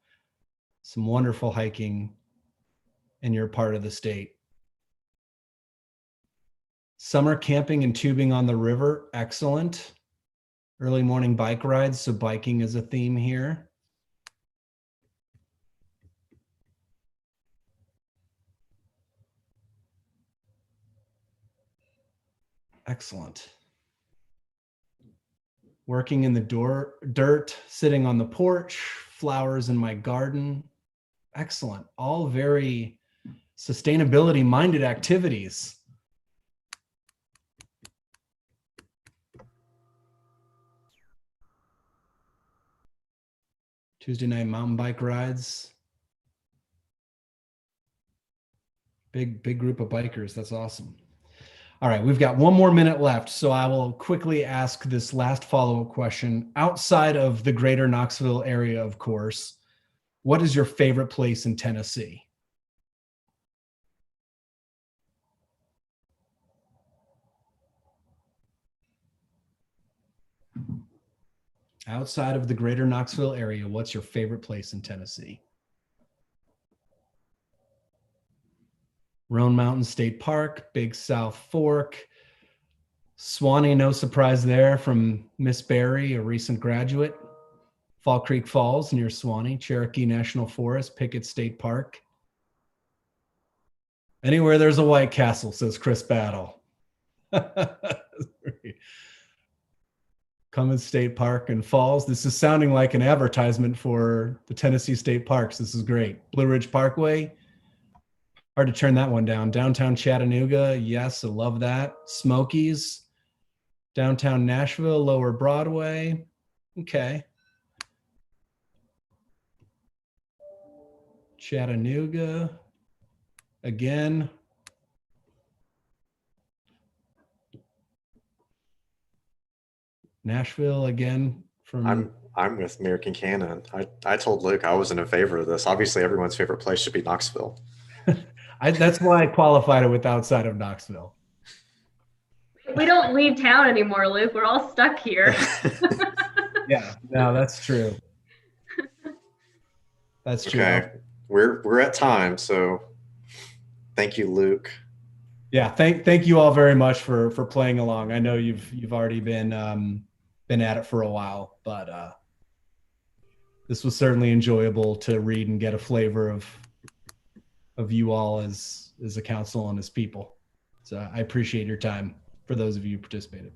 some wonderful hiking in your part of the state. Summer camping and tubing on the river, excellent. Early morning bike rides, so biking is a theme here. Excellent. Working in the dirt, sitting on the porch, flowers in my garden. Excellent. All very sustainability-minded activities. Tuesday night mountain bike rides. Big group of bikers. That's awesome. All right, we've got one more minute left, so I will quickly ask this last follow-up question. Outside of the greater Knoxville area, of course, what is your favorite place in Outside of the greater Knoxville area, what's your favorite place in Tennessee? Roan Mountain State Park, Big South Fork, Swanee, no surprise there from Miss Berry, a recent graduate. Fall Creek Falls near Swanee, Cherokee National Forest, Pickett State Park. Anywhere there's a White Castle, says Chris Battle. Cummins State Park and Falls. This is sounding like an advertisement for the Tennessee State Parks. This is great. Blue Ridge Parkway. Hard to turn that one down. Downtown Chattanooga. Yes, I love that. Smokies. Downtown Nashville, Lower Broadway. Okay. Chattanooga. Again. Nashville again from I'm with Mayor Kincannon. I told Luke I wasn't in favor of this. Obviously everyone's favorite place should be Knoxville. That's why I qualified it with outside of Knoxville. We don't leave town anymore, Luke. We're all stuck here. Yeah, no, that's true. That's true. Okay. We're at time, so thank you, Luke. Yeah, thank you all very much for playing along. I know you've already been at it for a while, but this was certainly enjoyable to read and get a flavor of you all as a council and as people. So I appreciate your time for those of you who participated.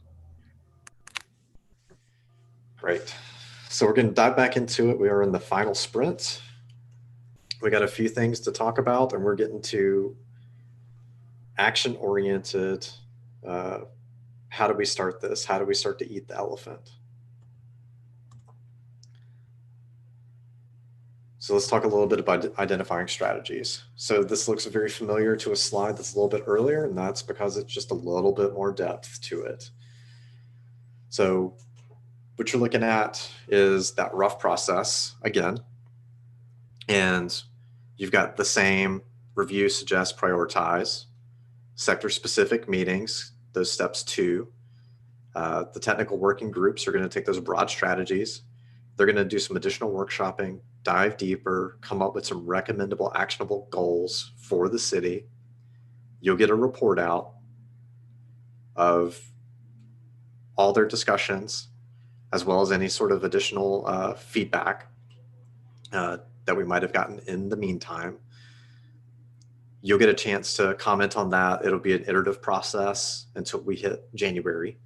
Great. So we're going to dive back into it. We are in the final sprint. We got a few things to talk about, and we're getting to action-oriented. How do we start this? How do we start to eat the elephant? So let's talk a little bit about identifying strategies. So this looks very familiar to a slide that's a little bit earlier, and that's because it's just a little bit more depth to it. So what you're looking at is that rough process again, and you've got the same review, suggest, prioritize, sector-specific meetings, those steps 2. The technical working groups are going to take those broad strategies. They're going to do some additional workshopping, dive deeper, come up with some recommendable, actionable goals for the city. You'll get a report out of all their discussions, as well as any sort of additional feedback that we might have gotten in the meantime. You'll get a chance to comment on that. It'll be an iterative process until we hit January.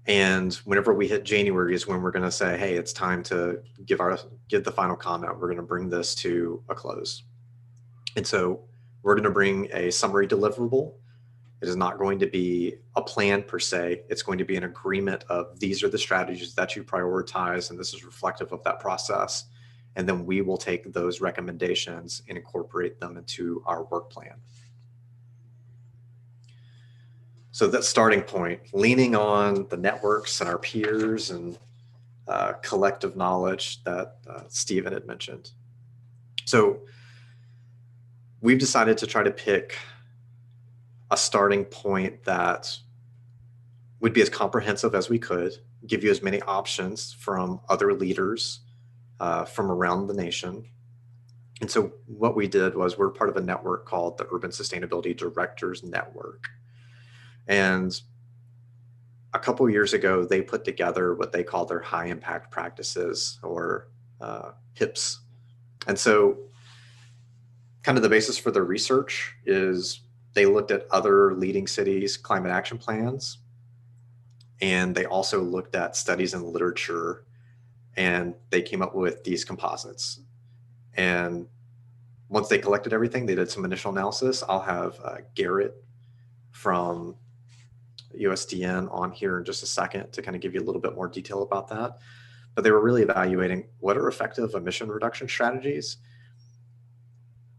And whenever we hit January is when we're going to say, hey, it's time to give the final comment. We're going to bring this to a close. And so we're going to bring a summary deliverable. It is not going to be a plan per se. It's going to be an agreement of these are the strategies that you prioritize, and this is reflective of that process. And then we will take those recommendations and incorporate them into our work plan. So that starting point, leaning on the networks and our peers and collective knowledge that Stephen had mentioned. So we've decided to try to pick a starting point that would be as comprehensive as we could, give you as many options from other leaders from around the nation. And so what we did was we're part of a network called the Urban Sustainability Directors Network. And a couple of years ago, they put together what they call their high impact practices, or HIPs. And so kind of the basis for their research is they looked at other leading cities' climate action plans. And they also looked at studies in literature, and they came up with these composites. And once they collected everything, they did some initial analysis. I'll have Garrett from USDN on here in just a second to kind of give you a little bit more detail about that. But they were really evaluating what are effective emission reduction strategies,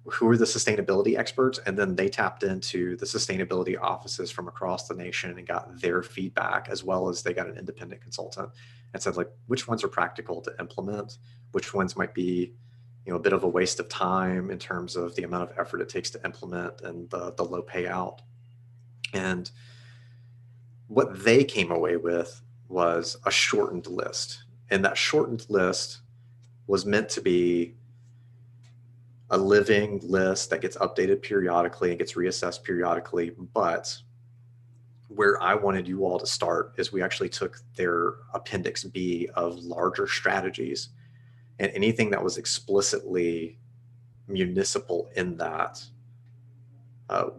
who are the sustainability experts, and then they tapped into the sustainability offices from across the nation and got their feedback, as well as they got an independent consultant and said, like, which ones are practical to implement, which ones might be, you know, a bit of a waste of time in terms of the amount of effort it takes to implement and the low payout. And what they came away with was a shortened list. And that shortened list was meant to be a living list that gets updated periodically and gets reassessed periodically. But where I wanted you all to start is we actually took their Appendix B of larger strategies, and anything that was explicitly municipal in that,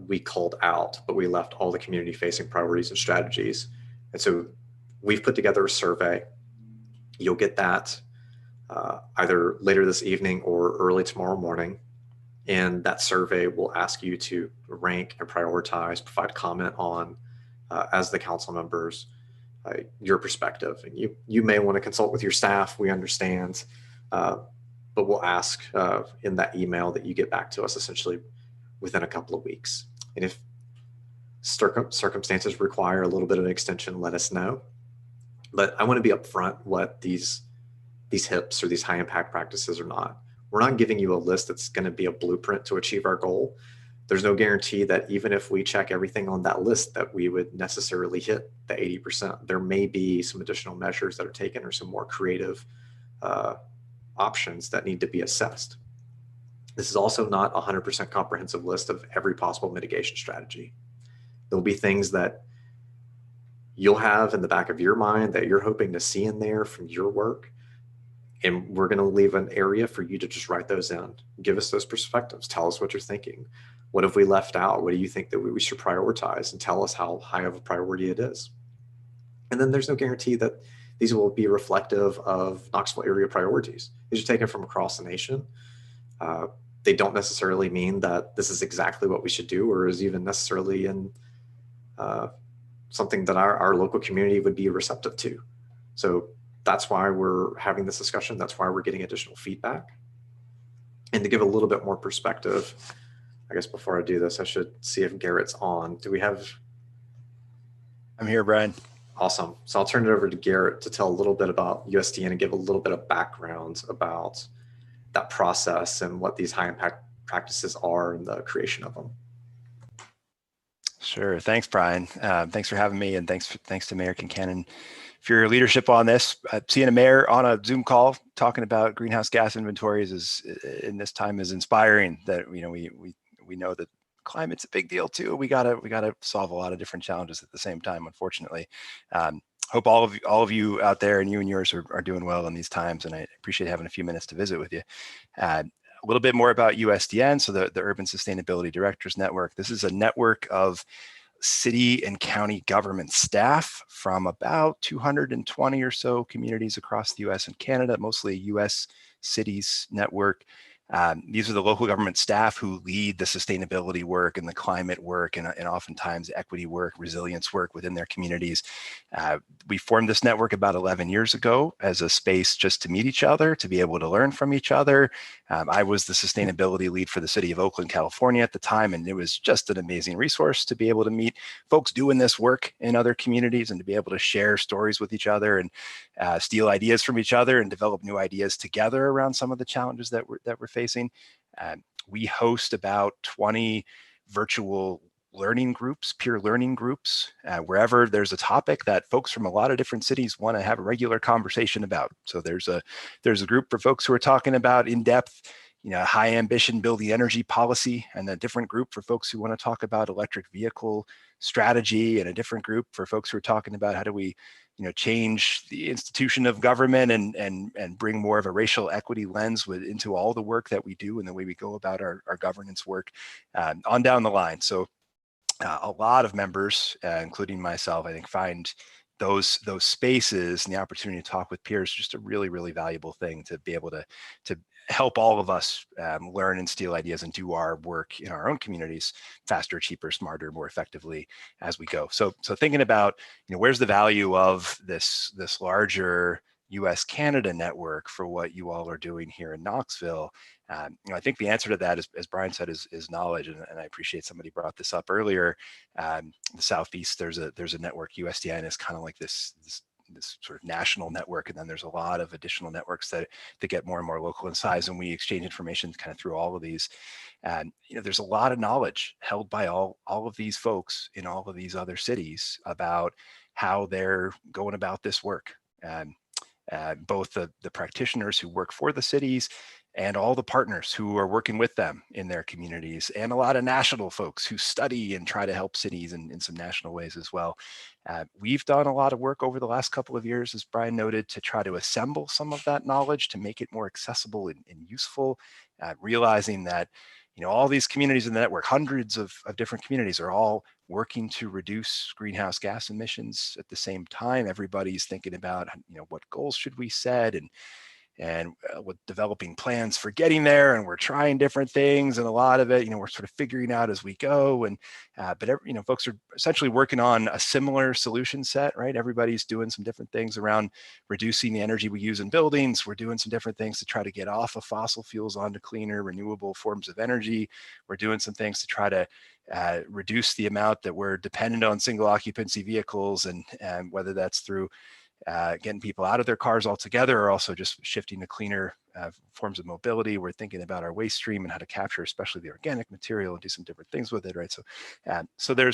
we called out, but we left all the community facing priorities and strategies. And so we've put together a survey. You'll get that either later this evening or early tomorrow morning. And that survey will ask you to rank and prioritize, provide comment on, as the council members, your perspective. And you may want to consult with your staff, we understand, but we'll ask in that email that you get back to us essentially within a couple of weeks. And if circumstances require a little bit of an extension, let us know. But I want to be upfront what these HIPs or these high impact practices are not. We're not giving you a list that's going to be a blueprint to achieve our goal. There's no guarantee that even if we check everything on that list that we would necessarily hit the 80%. There may be some additional measures that are taken or some more creative options that need to be assessed. This is also not a 100% comprehensive list of every possible mitigation strategy. There'll be things that you'll have in the back of your mind that you're hoping to see in there from your work. And we're going to leave an area for you to just write those in. Give us those perspectives. Tell us what you're thinking. What have we left out? What do you think that we should prioritize? And tell us how high of a priority it is. And then there's no guarantee that these will be reflective of Knoxville area priorities. These are taken from across the nation. They don't necessarily mean that this is exactly what we should do or is even necessarily in something that our local community would be receptive to. So that's why we're having this discussion. That's why we're getting additional feedback. And to give a little bit more perspective, I guess before I do this, I should see if Garrett's on. Do we have? I'm here, Brian. Awesome. So I'll turn it over to Garrett to tell a little bit about USDN and give a little bit of background about that process and what these high impact practices are and the creation of them. Sure. Thanks, Brian. Thanks for having me, and thanks to Mayor Kincannon for your leadership on this. Seeing a mayor on a Zoom call talking about greenhouse gas inventories is in this time is inspiring. That we know that climate's a big deal too. We gotta solve a lot of different challenges at the same time. Unfortunately, hope all of you out there and you and yours are doing well in these times. And I appreciate having a few minutes to visit with you. A little bit more about USDN. So the Urban Sustainability Directors Network. This is a network of city and county government staff from about 220 or so communities across the US and Canada, mostly US cities network. These are the local government staff who lead the sustainability work and the climate work and oftentimes equity work, resilience work within their communities. We formed this network about 11 years ago as a space just to meet each other, to be able to learn from each other. I was the sustainability lead for the city of Oakland, California at the time, and it was just an amazing resource to be able to meet folks doing this work in other communities and to be able to share stories with each other and steal ideas from each other and develop new ideas together around some of the challenges that we're facing. We host about 20 virtual learning groups, peer learning groups, wherever there's a topic that folks from a lot of different cities want to have a regular conversation about. So there's a group for folks who are talking about in-depth, high ambition building energy policy, and a different group for folks who want to talk about electric vehicle strategy, and a different group for folks who are talking about how do we change the institution of government and bring more of a racial equity lens into all the work that we do and the way we go about our governance work on down the line. So a lot of members, including myself, I think find those spaces and the opportunity to talk with peers just a really, really valuable thing to be able to help all of us learn and steal ideas and do our work in our own communities faster, cheaper, smarter, more effectively as we go. So thinking about, where's the value of this larger US-Canada network for what you all are doing here in Knoxville? I think the answer to that, as Brian said, is knowledge. And I appreciate somebody brought this up earlier. The Southeast, there's a network. USDN is kind of like this sort of national network, and then there's a lot of additional networks that get more and more local in size, and we exchange information kind of through all of these. And there's a lot of knowledge held by all of these folks in all of these other cities about how they're going about this work. Both the practitioners who work for the cities and all the partners who are working with them in their communities, and a lot of national folks who study and try to help cities in some national ways as well. We've done a lot of work over the last couple of years, as Brian noted, to try to assemble some of that knowledge to make it more accessible and useful, realizing that all these communities in the network, hundreds of different communities, are all working to reduce greenhouse gas emissions at the same time. Everybody's thinking about, what goals should we set, and with developing plans for getting there, and we're trying different things, and a lot of it, we're sort of figuring out as we go. And but folks are essentially working on a similar solution set, right? Everybody's doing some different things around reducing the energy we use in buildings. We're doing some different things to try to get off of fossil fuels onto cleaner, renewable forms of energy. We're doing some things to try to reduce the amount that we're dependent on single occupancy vehicles, and whether that's through getting people out of their cars altogether, or also just shifting to cleaner forms of mobility. We're thinking about our waste stream and how to capture, especially the organic material, and do some different things with it, right? So there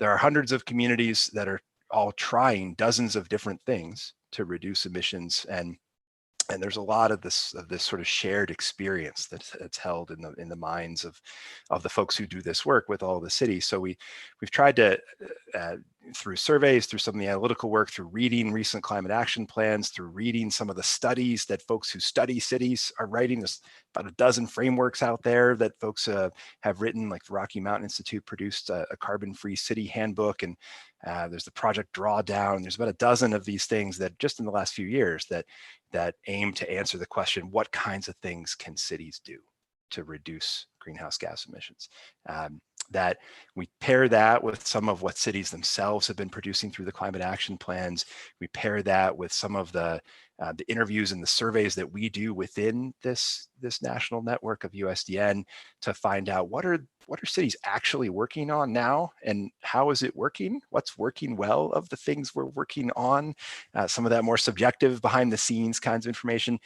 are hundreds of communities that are all trying dozens of different things to reduce emissions, and there's a lot of this sort of shared experience that's held in the minds of the folks who do this work with all the cities. So we've tried to through surveys, through some of the analytical work, through reading recent climate action plans, through reading some of the studies that folks who study cities are writing. There's about a dozen frameworks out there that folks have written, like the Rocky Mountain Institute produced a carbon-free city handbook, and there's the Project Drawdown. There's about a dozen of these things that just in the last few years that aim to answer the question, what kinds of things can cities do to reduce greenhouse gas emissions? That we pair that with some of what cities themselves have been producing through the climate action plans. We pair that with some of the interviews and the surveys that we do within this national network of USDN to find out what are cities actually working on now, and how is it working? What's working well of the things we're working on? Some of that more subjective, behind the scenes kinds of information.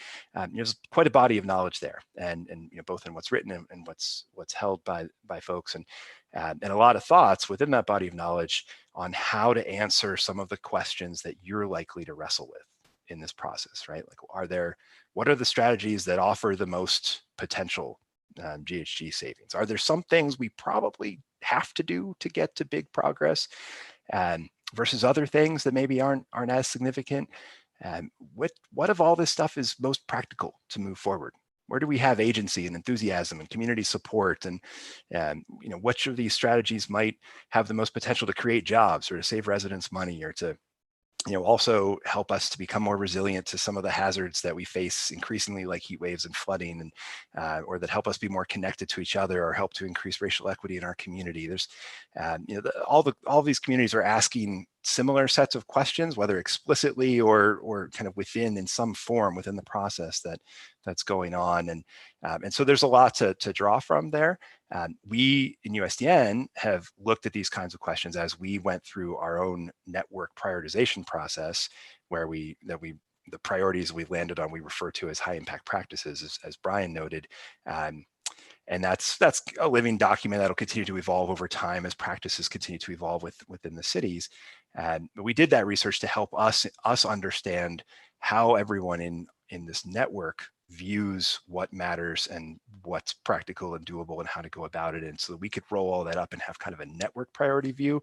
There's quite a body of knowledge there, and both in what's written and what's held by folks, and a lot of thoughts within that body of knowledge on how to answer some of the questions that you're likely to wrestle with in this process, right? Like, what are the strategies that offer the most potential GHG savings? Are there some things we probably have to do to get to big progress, versus other things that maybe aren't as significant? What of all this stuff is most practical to move forward? Where do we have agency and enthusiasm and community support? And which of these strategies might have the most potential to create jobs, or to save residents money, or to also help us to become more resilient to some of the hazards that we face increasingly, like heat waves and flooding, and or that help us be more connected to each other, or help to increase racial equity in our community. There's, all these communities are asking similar sets of questions, whether explicitly or kind of within, in some form within the process that's going on, and so there's a lot to draw from there. We in USDN have looked at these kinds of questions as we went through our own network prioritization process, where the priorities we landed on we refer to as high impact practices, as Brian noted. And that's a living document that'll continue to evolve over time as practices continue to evolve within the cities. But we did that research to help us understand how everyone in this network views what matters and what's practical and doable, and how to go about it. And so that we could roll all that up and have kind of a network priority view.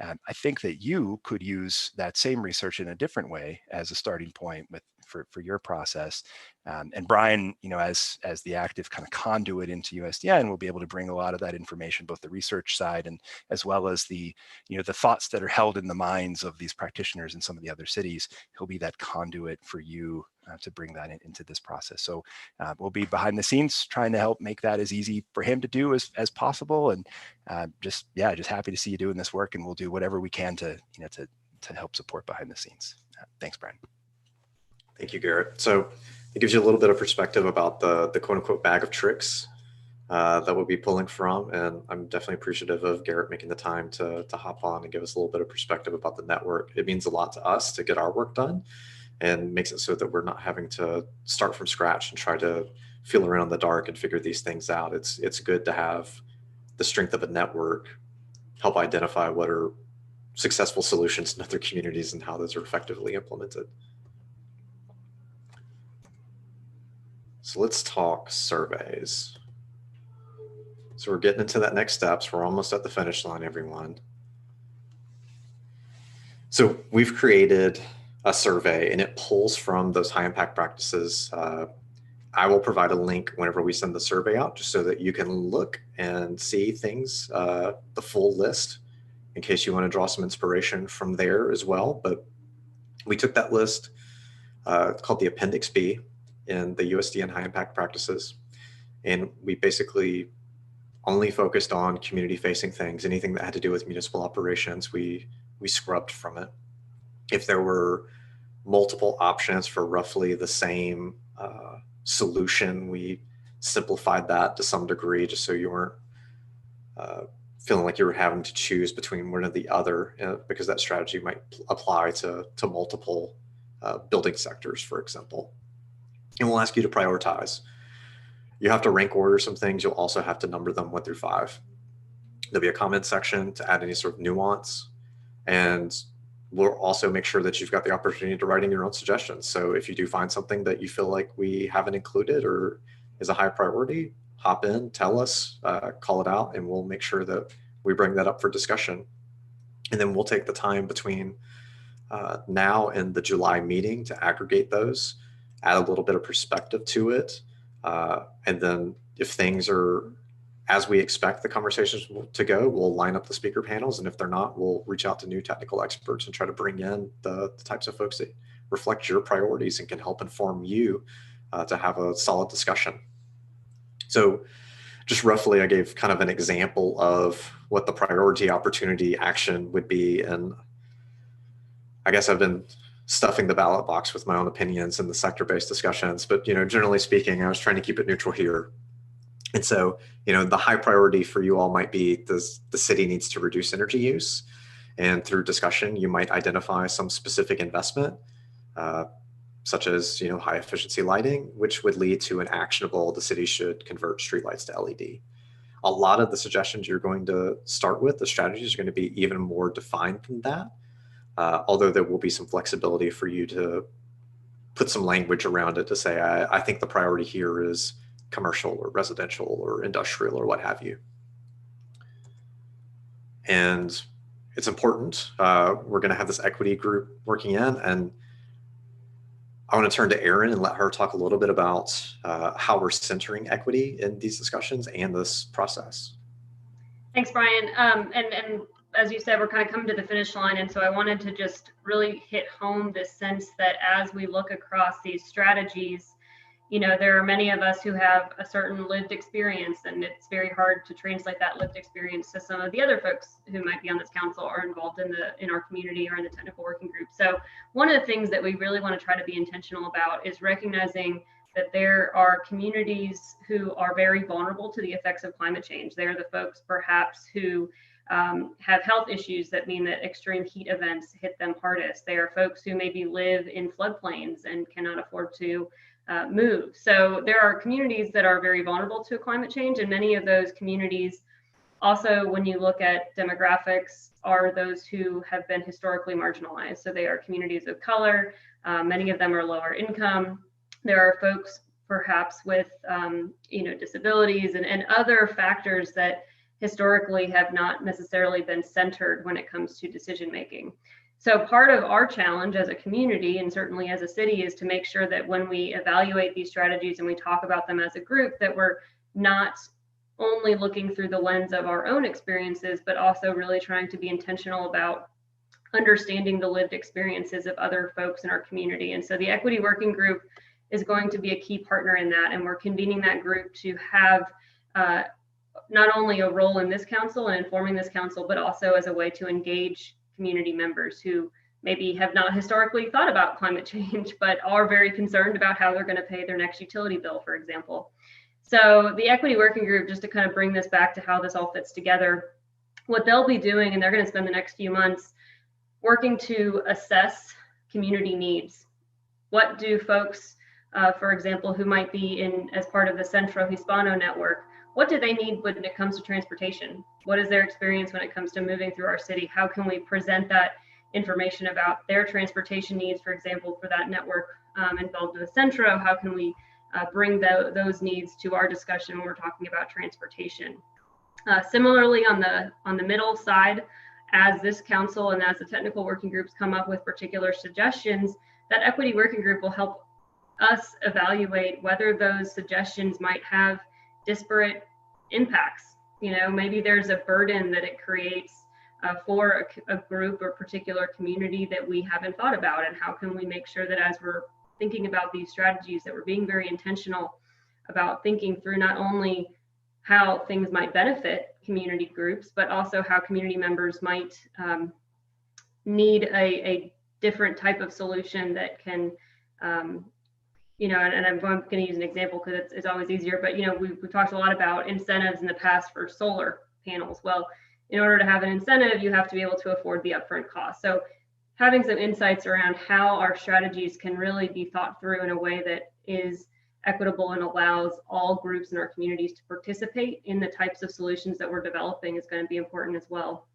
I think that you could use that same research in a different way as a starting point for your process. And Brian, as the active kind of conduit into USDN, will be able to bring a lot of that information, both the research side and as well as the thoughts that are held in the minds of these practitioners in some of the other cities. He'll be that conduit for you to bring that into this process. So we'll be behind the scenes trying to help make that as easy for him to do as possible. And just happy to see you doing this work, and we'll do whatever we can to help support behind the scenes. Thanks, Brian. Thank you, Garrett. So it gives you a little bit of perspective about the quote unquote bag of tricks that we'll be pulling from. And I'm definitely appreciative of Garrett making the time to hop on and give us a little bit of perspective about the network. It means a lot to us to get our work done, and makes it so that we're not having to start from scratch and try to feel around in the dark and figure these things out. It's good to have the strength of a network help identify what are successful solutions in other communities and how those are effectively implemented. So let's talk surveys. So we're getting into that next steps. We're almost at the finish line, everyone. So we've created a survey and it pulls from those high impact practices. I will provide a link whenever we send the survey out, just so that you can look and see things, the full list, in case you want to draw some inspiration from there as well. But we took that list, called the Appendix B in the USDN high impact practices, and we basically only focused on community facing things. Anything that had to do with municipal operations, we scrubbed from it. If there were multiple options for roughly the same solution, we simplified that to some degree, just so you weren't feeling like you were having to choose between one or the other, because that strategy might apply to multiple building sectors, for example. And we'll ask you to prioritize. You have to rank order some things. You'll also have to number them 1 through 5. There'll be a comment section to add any sort of nuance. And we'll also make sure that you've got the opportunity to write in your own suggestions. So if you do find something that you feel like we haven't included or is a high priority, hop in, tell us, call it out, and we'll make sure that we bring that up for discussion. And then we'll take the time between now and the July meeting to aggregate those, add a little bit of perspective to it. And then if things are as we expect the conversations to go, we'll line up the speaker panels. And if they're not, we'll reach out to new technical experts and try to bring in the types of folks that reflect your priorities and can help inform you to have a solid discussion. So just roughly, I gave kind of an example of what the priority, opportunity, action would be. And I guess I've been stuffing the ballot box with my own opinions in the sector-based discussions, but generally speaking, I was trying to keep it neutral here. And so, the high priority for you all might be the city needs to reduce energy use. And through discussion, you might identify some specific investment, such as, high efficiency lighting, which would lead to an actionable, the city should convert streetlights to LED. A lot of the suggestions you're going to start with, the strategies are going to be even more defined than that. Although there will be some flexibility for you to put some language around it to say, I think the priority here is commercial or residential or industrial or what have you. And it's important. We're going to have this equity group working in, and I want to turn to Erin and let her talk a little bit about how we're centering equity in these discussions and this process. Thanks, Brian. And as you said, we're kind of coming to the finish line. And so I wanted to just really hit home this sense that as we look across these strategies, there are many of us who have a certain lived experience, and it's very hard to translate that lived experience to some of the other folks who might be on this council or involved in our community or in the technical working group. So one of the things that we really want to try to be intentional about is recognizing that there are communities who are very vulnerable to the effects of climate change. They're the folks perhaps who have health issues that mean that extreme heat events hit them hardest. They are folks who maybe live in floodplains and cannot afford to move. So there are communities that are very vulnerable to climate change, and many of those communities also, when you look at demographics, are those who have been historically marginalized. So they are communities of color. Many of them are lower income. There are folks perhaps with disabilities and other factors that historically have not necessarily been centered when it comes to decision making. So part of our challenge as a community, and certainly as a city, is to make sure that when we evaluate these strategies and we talk about them as a group, that we're not only looking through the lens of our own experiences, but also really trying to be intentional about understanding the lived experiences of other folks in our community. And so the Equity Working Group is going to be a key partner in that, and we're convening that group to have not only a role in this council and informing this council, but also as a way to engage community members who maybe have not historically thought about climate change, but are very concerned about how they're going to pay their next utility bill, for example. So the Equity Working Group, just to kind of bring this back to how this all fits together, what they'll be doing, and they're going to spend the next few months working to assess community needs. What do folks, for example, who might be in as part of the Centro Hispano network, what do they need when it comes to transportation? What is their experience when it comes to moving through our city? How can we present that information about their transportation needs, for example, for that network involved with Centro? How can we bring those needs to our discussion when we're talking about transportation? Similarly, on the middle side, as this council and as the technical working groups come up with particular suggestions, that equity working group will help us evaluate whether those suggestions might have disparate impacts. You know, maybe there's a burden that it creates for a group or particular community that we haven't thought about, and how can we make sure that as we're thinking about these strategies that we're being very intentional about thinking through not only how things might benefit community groups, but also how community members might need a different type of solution that can, you know, and I'm going to use an example because it's always easier, but, you know, we've talked a lot about incentives in the past for solar panels. Well, in order to have an incentive, you have to be able to afford the upfront cost. So having some insights around how our strategies can really be thought through in a way that is equitable and allows all groups in our communities to participate in the types of solutions that we're developing is going to be important as well.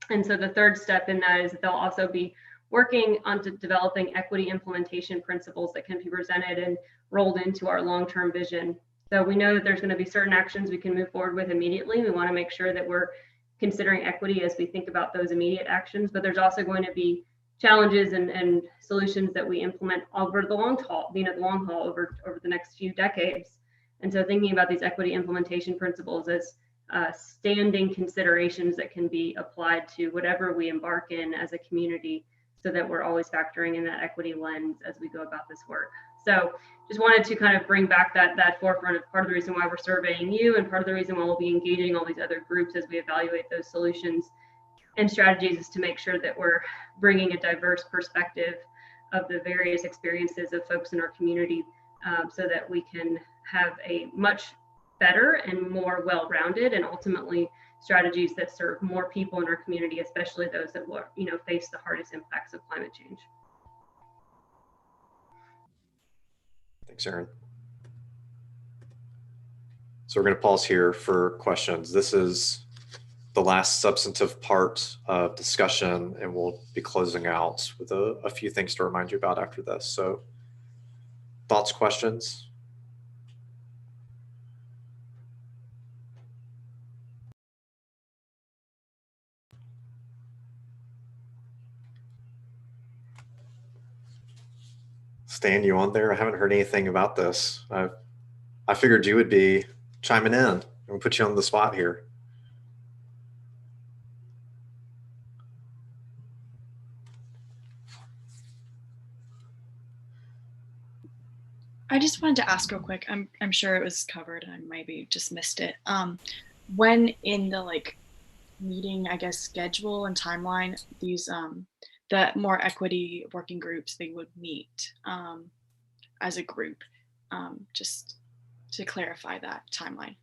And so the third step in that is that they'll also be working on developing equity implementation principles that can be presented and rolled into our long-term vision. So we know that there's going to be certain actions we can move forward with immediately. We want to make sure that we're considering equity as we think about those immediate actions, but there's also going to be challenges and solutions that we implement over the long haul, you know, the long haul over the next few decades. And so thinking about these equity implementation principles as standing considerations that can be applied to whatever we embark in as a community, so that we're always factoring in that equity lens as we go about this work. So just wanted to kind of bring back that forefront of part of the reason why we're surveying you, and part of the reason why we'll be engaging all these other groups as we evaluate those solutions and strategies, is to make sure that we're bringing a diverse perspective of the various experiences of folks in our community, so that we can have a much better and more well-rounded, and ultimately strategies that serve more people in our community, especially those that will, you know, face the hardest impacts of climate change. Thanks, Erin. So we're going to pause here for questions. This is the last substantive part of discussion, and we'll be closing out with a few things to remind you about after this. So thoughts, questions? Stan, you on there? I haven't heard anything about this. I figured you would be chiming in and put you on the spot here. I just wanted to ask real quick. I'm sure it was covered and I maybe just missed it. When in the like meeting, I guess, schedule and timeline, these the more equity working groups, they would meet as a group, just to clarify that timeline.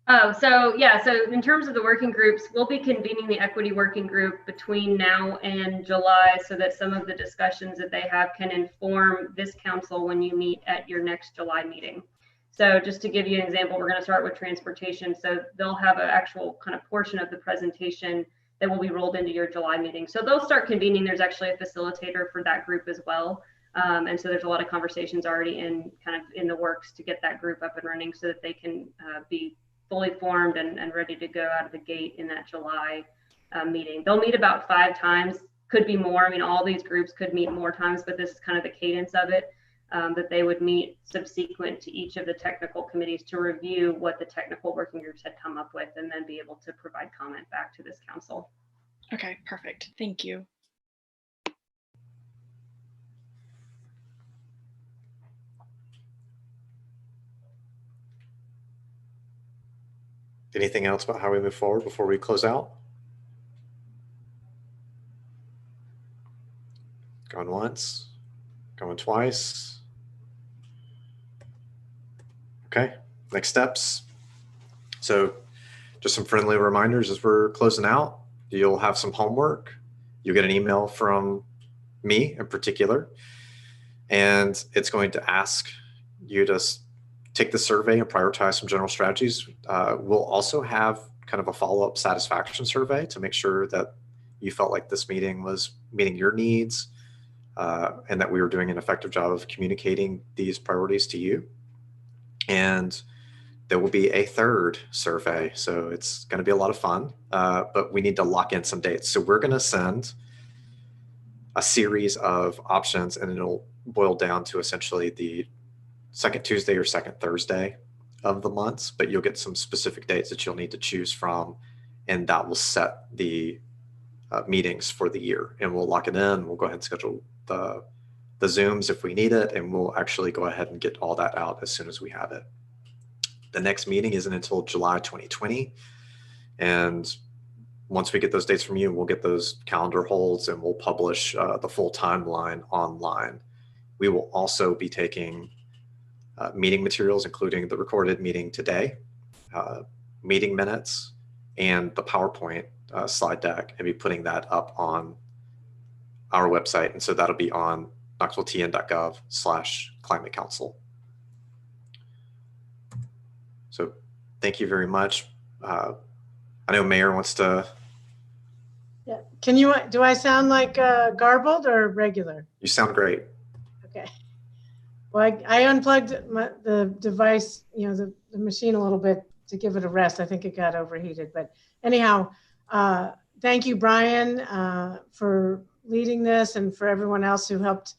Oh, so yeah, so in terms of the working groups, we'll be convening the equity working group between now and July, so that some of the discussions that they have can inform this council when you meet at your next July meeting. So just to give you an example, we're going to start with transportation. So they'll have an actual kind of portion of the presentation that will be rolled into your July meeting. So they'll start convening. There's actually a facilitator for that group as well. And so there's a lot of conversations already in the works to get that group up and running, so that they can be fully formed and ready to go out of the gate in that July meeting. They'll meet about 5 times, could be more. I mean, all these groups could meet more times, but this is kind of the cadence of it, that they would meet subsequent to each of the technical committees to review what the technical working groups had come up with, and then be able to provide comment back to this council. Okay, perfect. Thank you. Anything else about how we move forward before we close out? Going once, going twice. Okay, next steps. So just some friendly reminders as we're closing out. You'll have some homework. You'll get an email from me in particular, and it's going to ask you to take the survey and prioritize some general strategies. We'll also have kind of a follow-up satisfaction survey to make sure that you felt like this meeting was meeting your needs, and that we were doing an effective job of communicating these priorities to you. And there will be a third survey, so it's going to be a lot of fun, but we need to lock in some dates. So we're going to send a series of options, and it'll boil down to essentially the second Tuesday or second Thursday of the months, but you'll get some specific dates that you'll need to choose from, and that will set the meetings for the year. And we'll lock it in. We'll go ahead and schedule the Zooms if we need it, and we'll actually go ahead and get all that out as soon as we have it. The next meeting isn't until July 2020. And once we get those dates from you, we'll get those calendar holds and we'll publish the full timeline online. We will also be taking meeting materials, including the recorded meeting today, meeting minutes, and the PowerPoint slide deck, and be putting that up on our website. And so that'll be on knoxvilletn.gov/climate council. So thank you very much. I know Mayor wants to. Yeah. Do I sound like garbled or regular? You sound great. Okay. Well, I unplugged the device, the machine a little bit to give it a rest. I think it got overheated. But anyhow, thank you, Brian, for leading this, and for everyone else who helped,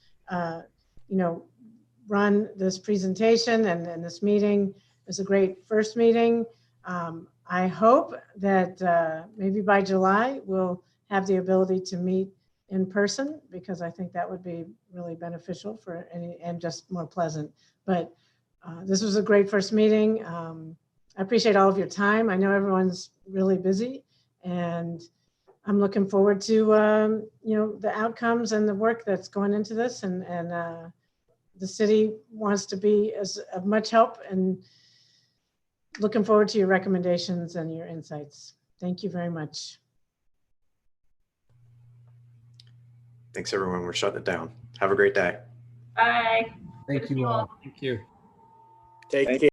run this presentation and this meeting. It was a great first meeting. I hope that maybe by July we'll have the ability to meet in person, because I think that would be really beneficial for and just more pleasant. But this was a great first meeting. I appreciate all of your time. I know everyone's really busy, and I'm looking forward to the outcomes and the work that's going into this. And the city wants to be of much help, and looking forward to your recommendations and your insights. Thank you very much. Thanks, everyone. We're shutting it down. Have a great day. Bye. Thank you all. Thank you. Take care.